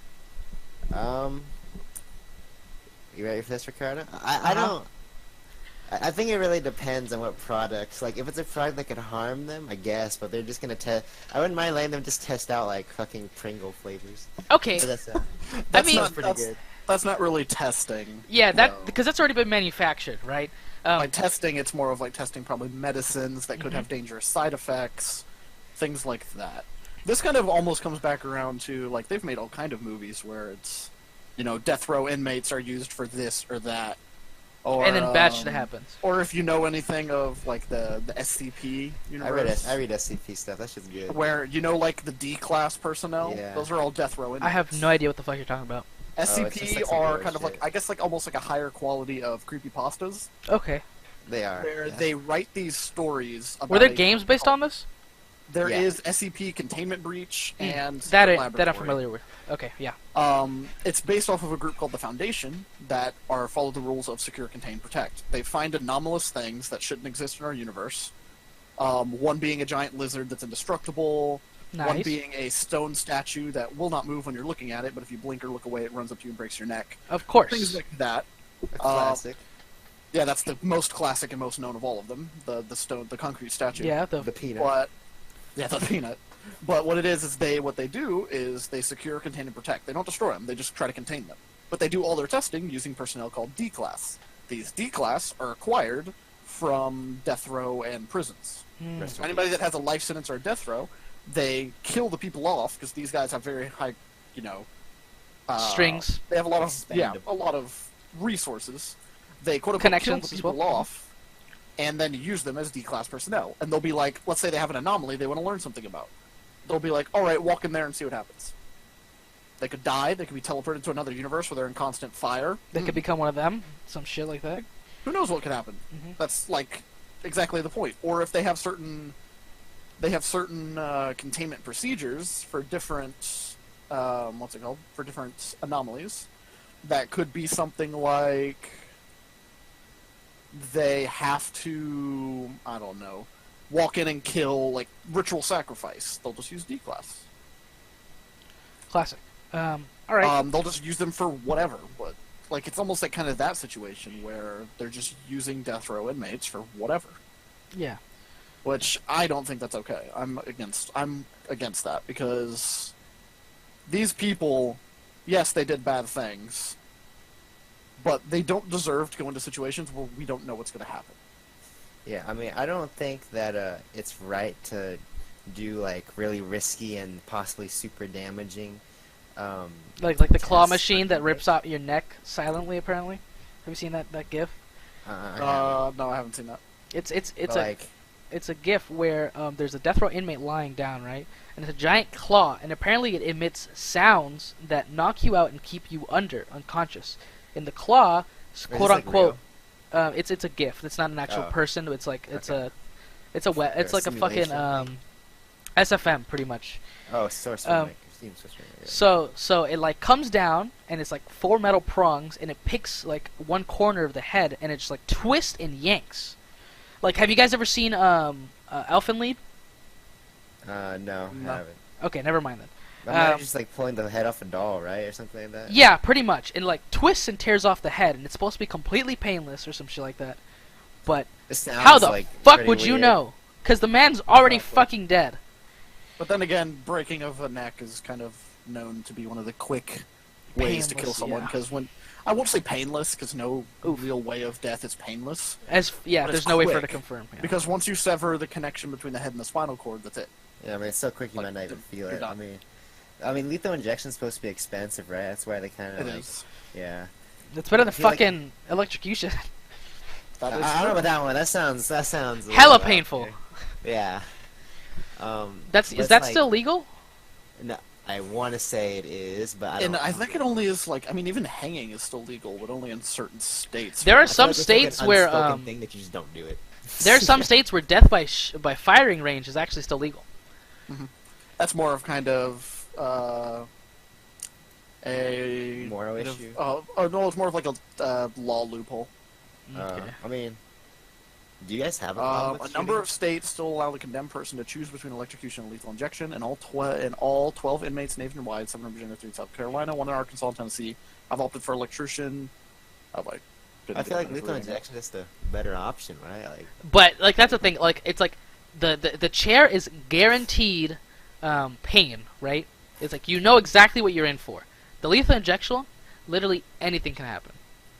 you ready for this, Ricardo? I don't... I think it really depends on what products. Like, if it's a product that could harm them, I guess, but they're just gonna test. I wouldn't mind letting them just test out, like, fucking Pringle flavors. Okay, So that's, That's mean- not, pretty that's, good. that's not really testing. yeah, though. because that's already been manufactured, right? By testing, it's more of like testing probably medicines that could Mhm. have dangerous side effects, things like that. This kind of almost comes back around to, like, they've made all kind of movies where it's, you know, death row inmates are used for this or that. Or, and then bad shit happens. Or if you know anything of, like, the SCP universe. I read SCP stuff. That shit's good. Where, you know, like, the D-class personnel? Yeah. Those are all death row inmates. I have no idea what the fuck you're talking about. it's just SCP like some are weird kind of like, shit. I guess, like, almost like a higher quality of creepypastas. Okay. They are. Where yeah. they write these stories about Were there a- games based on this? There Yeah. is SCP Containment Breach and That I'm Laboratory. familiar with. Okay, yeah. It's based off of a group called the Foundation that follow the rules of Secure, Contain, Protect. They find anomalous things that shouldn't exist in our universe. One being a giant lizard that's indestructible. One Nice. being a stone statue that will not move when you're looking at it, but if you blink or look away, it runs up to you and breaks your neck. Of course. Things like that. A classic. Yeah, that's the most classic and most known of all of them. The concrete statue. Yeah, The peanut. But yeah, the peanut. But what it is what they do is they secure, contain, and protect. They don't destroy them. They just try to contain them. But they do all their testing using personnel called D-class. These D-class are acquired from death row and prisons. Hmm. Rest in Anybody peace. that has a life sentence or a death row, they kill the people off because these guys have very high, Strings. They have a lot of Expandable. a lot of resources. They quote unquote kill Connections the as people well. off, and then use them as D-class personnel. And they'll be like, let's say they have an anomaly they want to learn something about. They'll be like, all right, walk in there and see what happens. They could die. They could be teleported to another universe where they're in constant fire. They could become one of them. Some shit like that. Who knows what could happen? Mhm. That's like exactly the point. Or if they have certain containment procedures for different for different anomalies. That could be something like they have to, I don't know, walk in and kill, like, ritual sacrifice. They'll just use D-class. Classic. All right. They'll just use them for whatever, but, like, it's almost like kind of that situation where they're just using death row inmates for whatever. Yeah. Which I don't think that's okay. I'm against that because these people, yes, they did bad things, but they don't deserve to go into situations where we don't know what's going to happen. Yeah, I mean, I don't think that it's right to do, like, really risky and possibly super damaging. Like the claw tests machine for that people. rips out your neck silently. Apparently, have you seen that GIF? No, I haven't seen that. It's but, like, it's a GIF where there's a death row inmate lying down, right? And it's a giant claw, and apparently it emits sounds that knock you out and keep you unconscious. And the claw, is quote this, like, unquote, it's a GIF. It's not an actual Oh. person. It's like it's Okay. it's like a fucking simulation SFM pretty much. oh, source um, from Steam source from yeah. So it like comes down and it's like 4 metal prongs and it picks like one corner of the head and it just like twists and yanks. Like, have you guys ever seen Elfen Lied? No, No. I haven't. Okay, never mind then. I'm just like pulling the head off a doll, right, or something like that. Yeah, pretty much. And like twists and tears off the head and it's supposed to be completely painless or some shit like that. But This sounds how the like fuck pretty would you weird. know? Because the man's already Exactly. fucking dead. But then again, breaking of a neck is kind of known to be one of the quick ways to kill Painless, someone. yeah. Because I won't say painless, because no Oof. real way of death is painless. But But there's it's no way for it to quick. confirm. Yeah. Because once you sever the connection between the head and the spinal cord, that's it. Yeah, I mean, it's so quick you Like, might not even feel you're it. done. I mean, lethal injection's supposed to be expensive, right? That's why they kind It of like, is. yeah. It's better than I feel like- fucking electrocution. That I is don't know true. about that one. That sounds a Hella little out painful. there. Yeah. Is but that like- still legal? No, I want to say it is, but I don't. And I think it only is like, I mean, even hanging is still legal, but only in certain states. There are I feel some like it's like an states where unspoken thing that you just don't do it. there are some states where death by firing range is actually still legal. That's more of kind of a Moral kind of- issue? no, it's more of like a law loophole. Okay. I mean, do you guys have a problem A with number shooting? of states still allow the condemned person to choose between electrocution and lethal injection, and all 12 inmates nationwide, 7 in Virginia, 3 in South Carolina, 1 in Arkansas and Tennessee, have opted for electrocution. Oh, wait. I feel like good lethal reading it. injection is the better option, right? Like, But like that's the thing. Like it's like the chair is guaranteed pain, right? It's like you know exactly what you're in for. The lethal injection, literally anything can happen,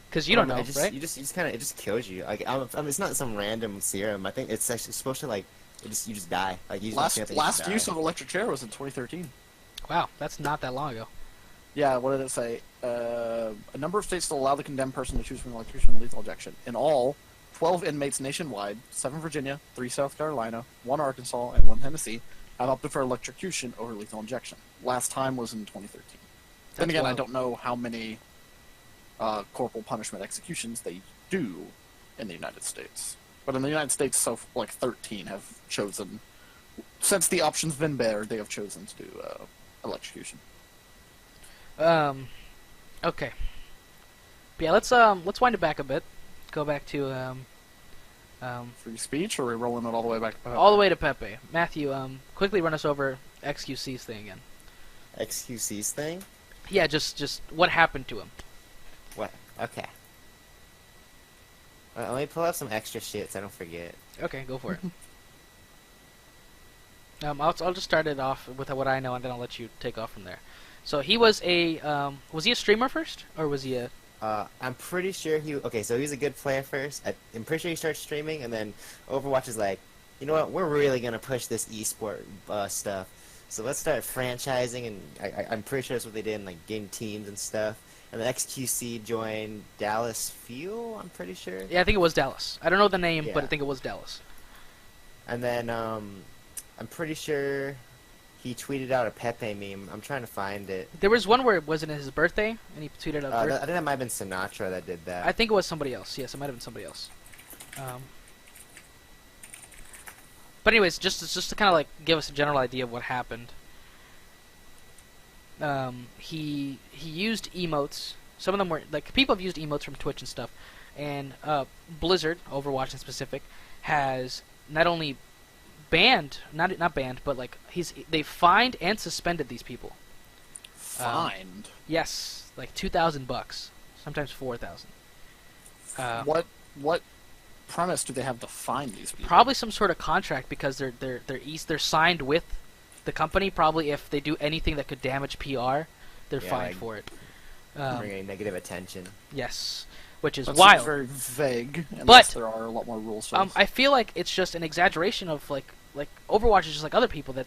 because you don't know, right? You just kind of, it just kills you. Like, it's not some random serum. I think it's actually supposed to like, you just die. Like, you just Last use of electric chair was in 2013. Wow, that's not that long ago. Yeah, what did it say? A number of states still allow the condemned person to choose between electrocution and lethal injection. In all, 12 inmates nationwide, 7 Virginia, 3 South Carolina, 1 Arkansas, and 1 Tennessee, have opted for electrocution over lethal injection. Last time was in 2013. Then That's again, I wild. don't know how many corporal punishment executions they do in the United States. But in the United States, so like 13 have chosen, since the option's been there, they have chosen to do electrocution. Okay. But yeah, let's wind it back a bit. Go back to Free speech, or are we rolling it all the way back? all the way to Pepe. Matthew, quickly run us over XQC's thing again. XQC's thing. Yeah, just what happened to him. What? Okay. Let me pull up some extra shit so I don't forget. Okay, go for it. I'll just start it off with what I know, and then I'll let you take off from there. So he was was he a streamer first, or was he a? I'm pretty sure okay, so he was a good player first. I'm pretty sure he started streaming, and then Overwatch is like, you know what, we're really gonna push this esport stuff. So let's start franchising, and I'm pretty sure that's what they did, and like game teams and stuff. And then XQC joined Dallas Fuel, I'm pretty sure. Yeah, I think it was Dallas. I don't know the name, but I Yeah. think it was Dallas. And then I'm pretty sure he tweeted out a Pepe meme. I'm trying to find it. There was one where it wasn't his birthday, and he tweeted out. I think that might have been Sinatra that did that. I think it was somebody else. Yes, it might have been somebody else. But anyways, just to kind of like give us a general idea of what happened. He used emotes. Some of them were like people have used emotes from Twitch and stuff, and Blizzard, Overwatch in specific, has not only banned, not banned, but like they fined and suspended these people. Fined. Yes, like $2,000, sometimes $4,000. What premise do they have to find these people? Probably some sort of contract because they're signed with the company. Probably if they do anything that could damage PR, they're Yeah, fined like for it. bringing negative attention. Yes, which is That wild. seems very vague, unless there are a lot more rules. For this. I feel like it's just an exaggeration of like Overwatch is just like other people that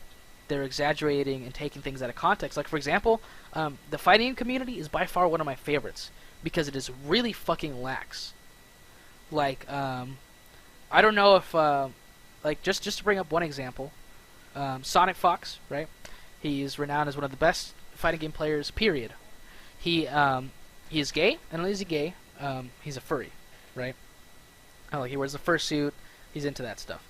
they're exaggerating and taking things out of context. Like for example, the fighting community is by far one of my favorites because it is really fucking lax. Like I don't know if like just to bring up one example, Sonic Fox, right? He's renowned as one of the best fighting game players. Period. He is gay, and not only is he gay, he's a furry, right? Like he wears a fursuit. He's into that stuff.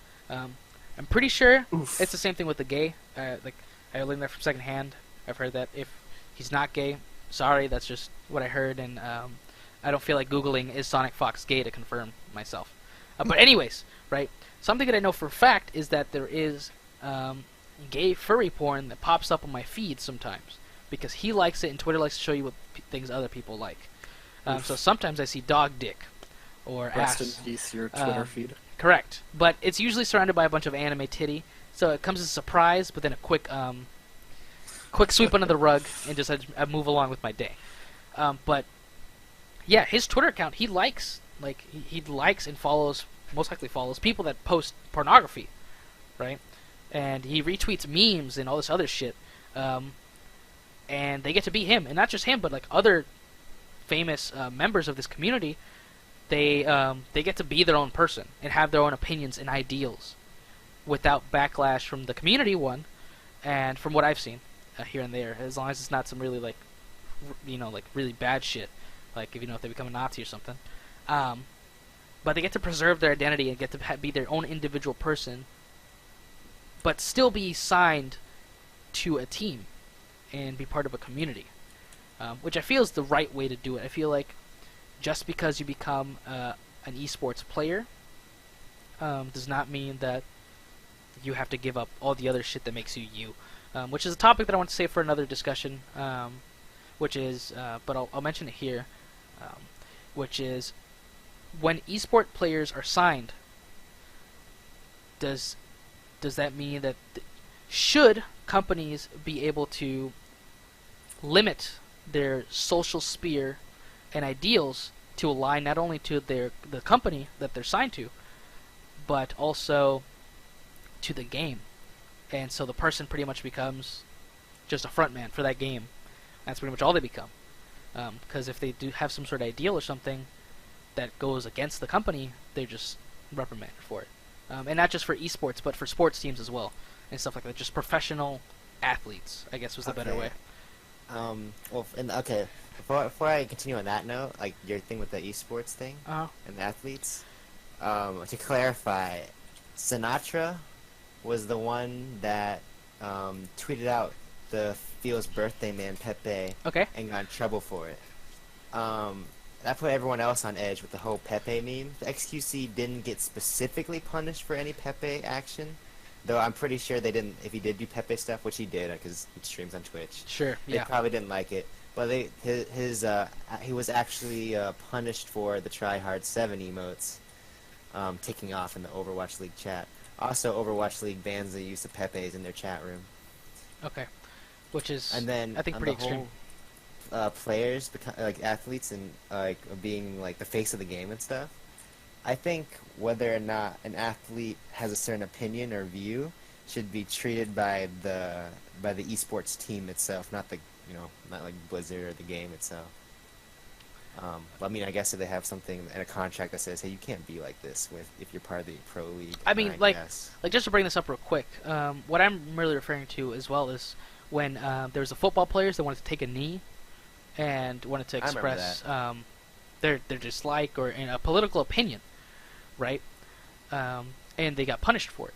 I'm pretty sure Oof. it's the same thing with the gay. Like I learned that from secondhand. I've heard that if he's not gay, sorry, that's just what I heard, and I don't feel like Googling is Sonic Fox gay to confirm myself. But anyways, right? Something that I know for a fact is that there is gay furry porn that pops up on my feed sometimes because he likes it, and Twitter likes to show you what things other people like. So sometimes I see dog dick or Rest ass. in peace, your Twitter feed. Correct, but it's usually surrounded by a bunch of anime titty, so it comes as a surprise, but then a quick sweep under the rug, and just I move along with my day. But yeah, his Twitter account, he likes and follows, most likely follows people that post pornography, right? And he retweets memes and all this other shit, and they get to be him, and not just him, but like other famous members of this community. They get to be their own person and have their own opinions and ideals without backlash from the community, one, and from what I've seen here and there, as long as it's not some really like really bad shit, like if they become a Nazi or something. But they get to preserve their identity and get to be their own individual person, but still be signed to a team and be part of a community, which I feel is the right way to do it. I feel like just because you become an esports player does not mean that you have to give up all the other shit that makes you you, which is a topic that I want to save for another discussion, which is, but I'll mention it here, which is when esport players are signed, does that mean that should companies be able to limit their social sphere and ideals to align not only to the company that they're signed to, but also to the game, and so the person pretty much becomes just a frontman for that game. That's pretty much all they become. Because if they do have some sort of ideal or something that goes against the company, they're just reprimanded for it. And not just for esports, but for sports teams as well, and stuff like that. Just professional athletes, I guess was the better way. Okay. Before I continue on that note, like your thing with the esports thing and the athletes, to clarify, Sinatra was the one that tweeted out the Phil's birthday man Pepe, and got in trouble for it. That put everyone else on edge with the whole Pepe meme. The XQC didn't get specifically punished for any Pepe action, though I'm pretty sure they didn't. If he did do Pepe stuff, which he did, because he streams on Twitch, sure, they probably didn't like it. But he was actually punished for the Tryhard 7 emotes taking off in the Overwatch League chat. Also, Overwatch League bans the use of Pepe's in their chat room. Okay, which is, and then I think, pretty extreme. Players, like athletes, and like being like the face of the game and stuff. I think whether or not an athlete has a certain opinion or view should be treated by the esports team itself, not like Blizzard or the game itself. But I mean, I guess if they have something in a contract that says, "Hey, you can't be like this if you're part of the pro league." I mean, like just to bring this up real quick, what I'm really referring to as well is when there was the football players that wanted to take a knee and wanted to express their dislike or a political opinion, right? And they got punished for it.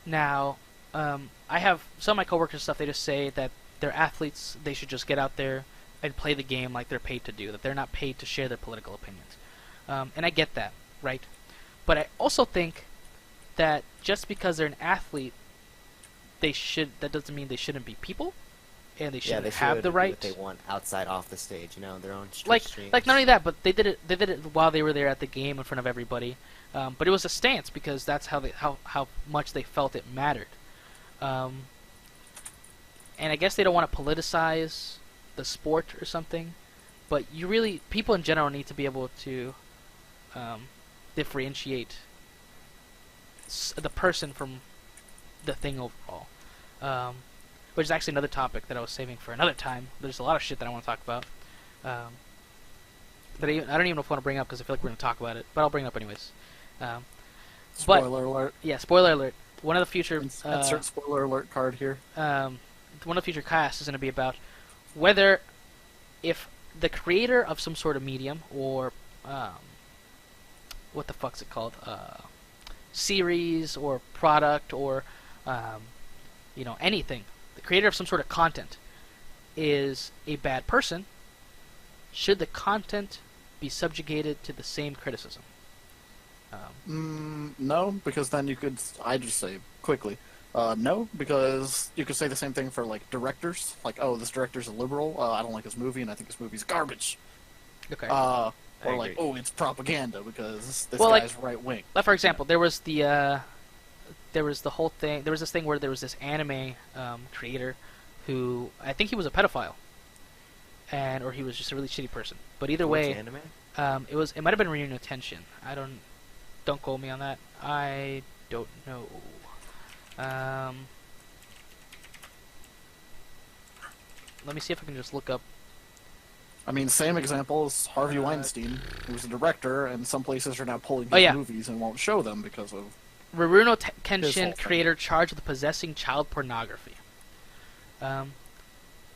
Now, I have some of my coworkers and stuff. They just say that they're athletes. They should just get out there and play the game like they're paid to do. That they're not paid to share their political opinions. And I get that, right? But I also think that just because they're an athlete, that doesn't mean they shouldn't be people, and they shouldn't have the right. They want outside off the stage, their own streams. Like not only that, but they did it while they were there at the game in front of everybody. But it was a stance because that's how much they felt it mattered. And I guess they don't want to politicize the sport or something, but people in general need to be able to differentiate the person from the thing overall. Which is actually another topic that I was saving for another time. There's a lot of shit that I want to talk about. That I don't even know if I want to bring up because I feel like we're going to talk about it, but I'll bring it up anyways. Spoiler alert. Yeah, spoiler alert. One of the future... insert spoiler alert card here. One of the future casts is going to be about whether if the creator of some sort of medium or... what the fuck's it called? Series or product or... anything. The creator of some sort of content is a bad person, should the content be subjugated to the same criticism? No, because then I just say quickly, no, because you could say the same thing for like directors, like, oh, this director's a liberal, I don't like his movie and I think his movie's garbage. Okay. Or like, oh, it's propaganda because this guy's right wing. Like for example, there was the whole thing. There was this thing where there was this anime creator who I think he was a pedophile, or he was just a really shitty person. But either way, anime? It might have been Reunion Tension. Don't quote me on that. I don't know. Let me see if I can just look up. I mean, same example as Harvey Weinstein, who was a director, and some places are now pulling his movies and won't show them because of... Rurouni Kenshin creator charged with possessing child pornography.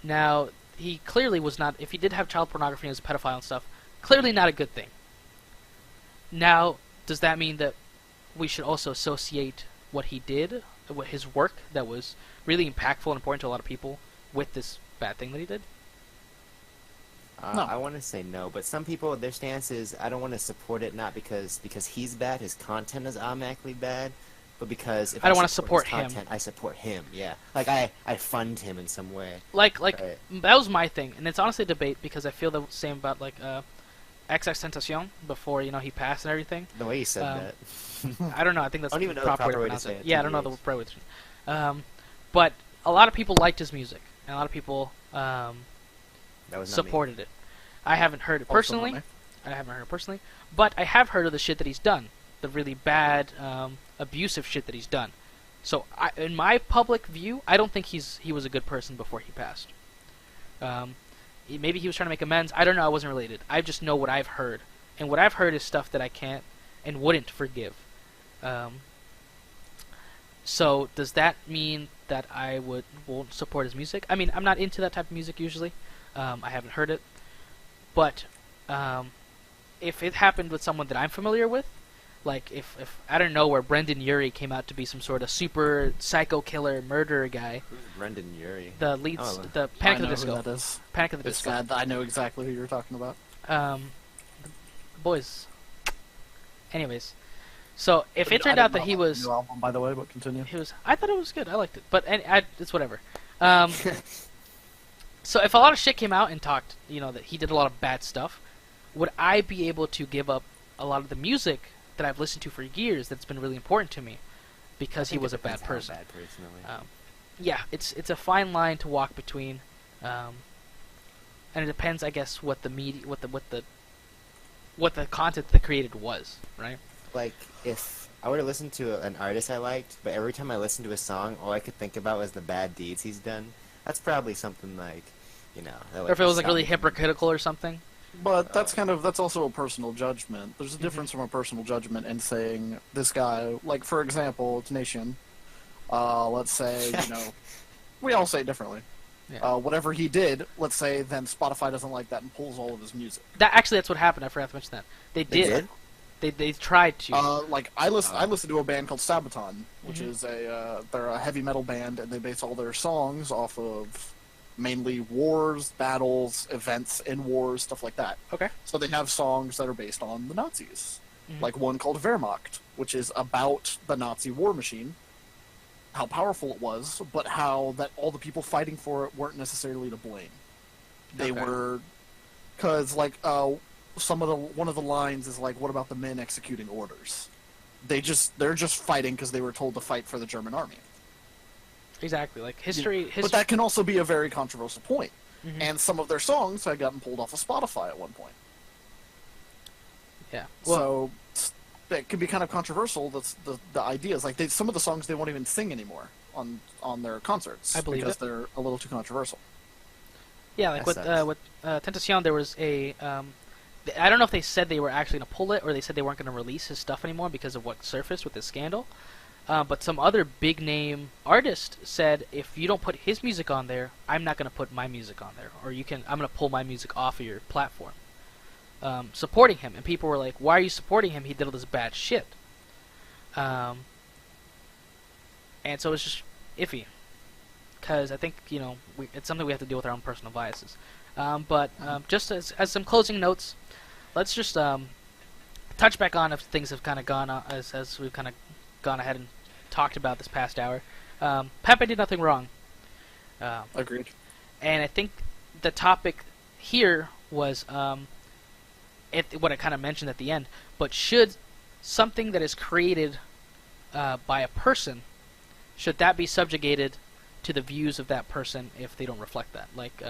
Now, he clearly was not... If he did have child pornography as a pedophile and stuff, clearly not a good thing. Now, does that mean that we should also associate what he did, his work that was really impactful and important to a lot of people, with this bad thing that he did? No. I want to say no, but some people, their stance is, I don't want to support it, not because he's bad, his content is automatically bad, but because if I don't want to support him. I support him, yeah. Like, I fund him in some way. Like right. That was my thing, and it's honestly a debate, because I feel the same about, like, XXXTentacion before he passed and everything. The way you said Um, that. I don't know. I think that's I don't the even know the proper way to proper way to pronounce say it. it, Yeah, I don't know the TBH. proper way to. But a lot of people liked his music, and a lot of people That was not supported it. I haven't heard it Also personally. not me. I haven't heard it personally, but I have heard of the shit that he's done, the really bad, abusive shit that he's done. So, in my public view, I don't think he was a good person before he passed. Maybe he was trying to make amends. I don't know. I wasn't related. I just know what I've heard, and what I've heard is stuff that I can't and wouldn't forgive. So, does that mean that I won't support his music? I mean, I'm not into that type of music usually. I haven't heard it, but if it happened with someone that I'm familiar with, like if I don't know where Brendan Urie came out to be some sort of super psycho killer murderer guy, Who's Brendan Urie? the leads, Oh. the I Panic know at the Disco, who that is. Panic at the It's Disco, sad. I know exactly who you're talking about. the boys. Anyways, so if it I turned did out that not he like the was, new album, by the way, but continue. I thought it was good. I liked it, but it's whatever. So if a lot of shit came out and talked, that he did a lot of bad stuff, would I be able to give up a lot of the music that I've listened to for years that's been really important to me because he was a bad person? Bad personally. Yeah, it's a fine line to walk between, and it depends, I guess, what the media, what the content they created was, right? Like, if I were to listen to an artist I liked, but every time I listened to a song, all I could think about was the bad deeds he's done, that's probably something like, that Or if it was like stop really me from- hypocritical or something. But that's also a personal judgment. There's a difference from a personal judgment and saying this guy, like for example, Tenacion. Let's say we all say it differently. Yeah. Whatever he did, let's say then Spotify doesn't like that and pulls all of his music. That's what happened. I forgot to mention that. They did. They tried to. Like I listen to a band called Sabaton, which Mhm. is they're a heavy metal band, and they base all their songs off of mainly wars, battles, events in wars, stuff like that. Okay. So they have songs that are based on the Nazis, Mhm. like one called Wehrmacht, which is about the Nazi war machine, how powerful it was, but how that all the people fighting for it weren't necessarily to blame. They Okay. were, because like one of the lines is like, "What about the men executing orders?" They're just fighting because they were told to fight for the German army. Exactly. Like history. But that can also be a very controversial point. Mhm. And some of their songs had gotten pulled off of Spotify at one point. Yeah. So it can be kind of controversial. That's the ideas. Like some of the songs they won't even sing anymore on their concerts I believe because it. they're a little too controversial. Yeah, like That with Tentacion, there was a. I don't know if they said they were actually going to pull it or they said they weren't going to release his stuff anymore because of what surfaced with this scandal. But some other big name artist said, if you don't put his music on there, I'm not going to put my music on there, or I'm going to pull my music off of your platform. Supporting him, and people were like, "Why are you supporting him? He did all this bad shit." And so it's just iffy, because I think it's something we have to deal with our own personal biases. But just as some closing notes, let's just touch back on if things have kind of gone as we've kind of gone ahead and talked about this past hour. Pepe did nothing wrong. Agreed. And I think the topic here was what I kind of mentioned at the end. But should something that is created by a person, should that be subjugated to the views of that person if they don't reflect that? Like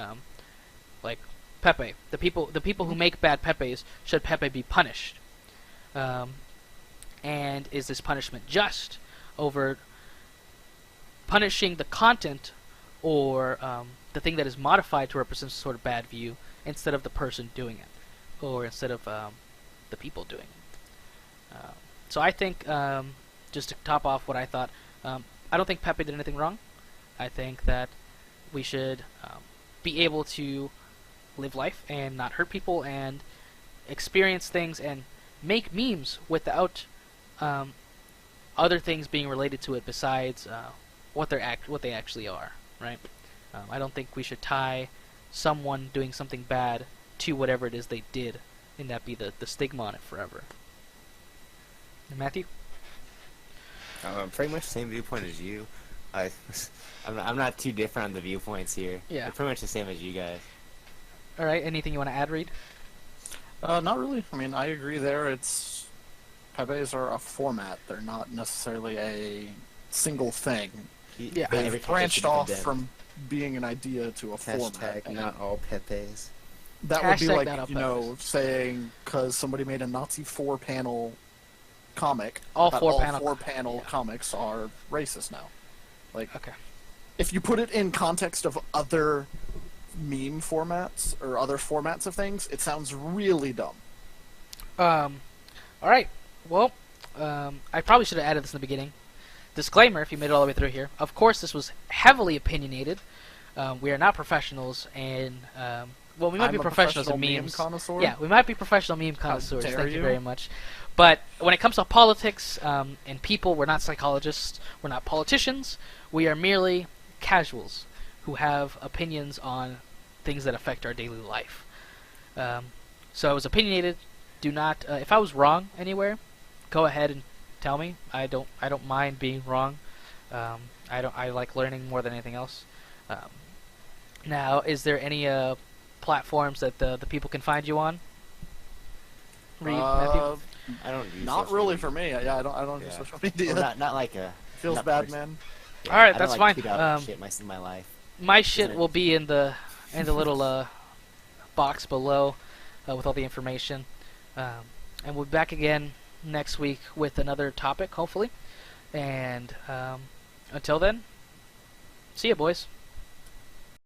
Pepe, the people who make bad Pepes, should Pepe be punished? And is this punishment just over punishing the content or the thing that is modified to represent some sort of bad view instead of the person doing it, or instead of the people doing it? So I think, just to top off what I thought, I don't think Pepe did anything wrong. I think that we should be able to live life and not hurt people and experience things and make memes without other things being related to it besides what they actually are, right? I don't think we should tie someone doing something bad to whatever it is they did, and that be the stigma on it forever. And Matthew? Pretty much the same viewpoint as you. I'm not too different on the viewpoints here. Yeah. They're pretty much the same as you guys. All right. Anything you want to add, Reed? Not really. I mean, I agree there. Pepes are a format. They're not necessarily a single thing. Yeah. Every They've country branched should be off condemned. from being an idea to a format. Hashtag And not all Pepes. that would be Hashtag like, not all you know, Pepes. saying because somebody made a Nazi four-panel comic, All that four-panel- four-panel yeah. comics are racist now. Like, Okay. if you put it in context of other meme formats or other formats of things, it sounds really dumb. All right. Well, I probably should have added this in the beginning. Disclaimer: if you made it all the way through here, of course, this was heavily opinionated. We are not professionals, and well, we might be I'm a professionals in professional meme memes. connoisseur. Yeah, we might be professional meme connoisseurs. dare Thank you you. very much. But when it comes to politics and people, we're not psychologists. We're not politicians. We are merely casuals who have opinions on things that affect our daily life. So I was opinionated. Do not. If I was wrong anywhere, go ahead and tell me. I don't mind being wrong. I like learning more than anything else. Now, is there any platforms that the people can find you on? Reed, Matthew? I don't use Not social really media. for me. Yeah, I don't use Yeah. social media. Well, not like a. Feels not bad, person. man. Yeah, All right, I don't that's like fine. Tweet out shit in my life. My shit Isn't it? will be in the little box below with all the information. And we'll be back again next week with another topic, hopefully. And until then, see ya, boys.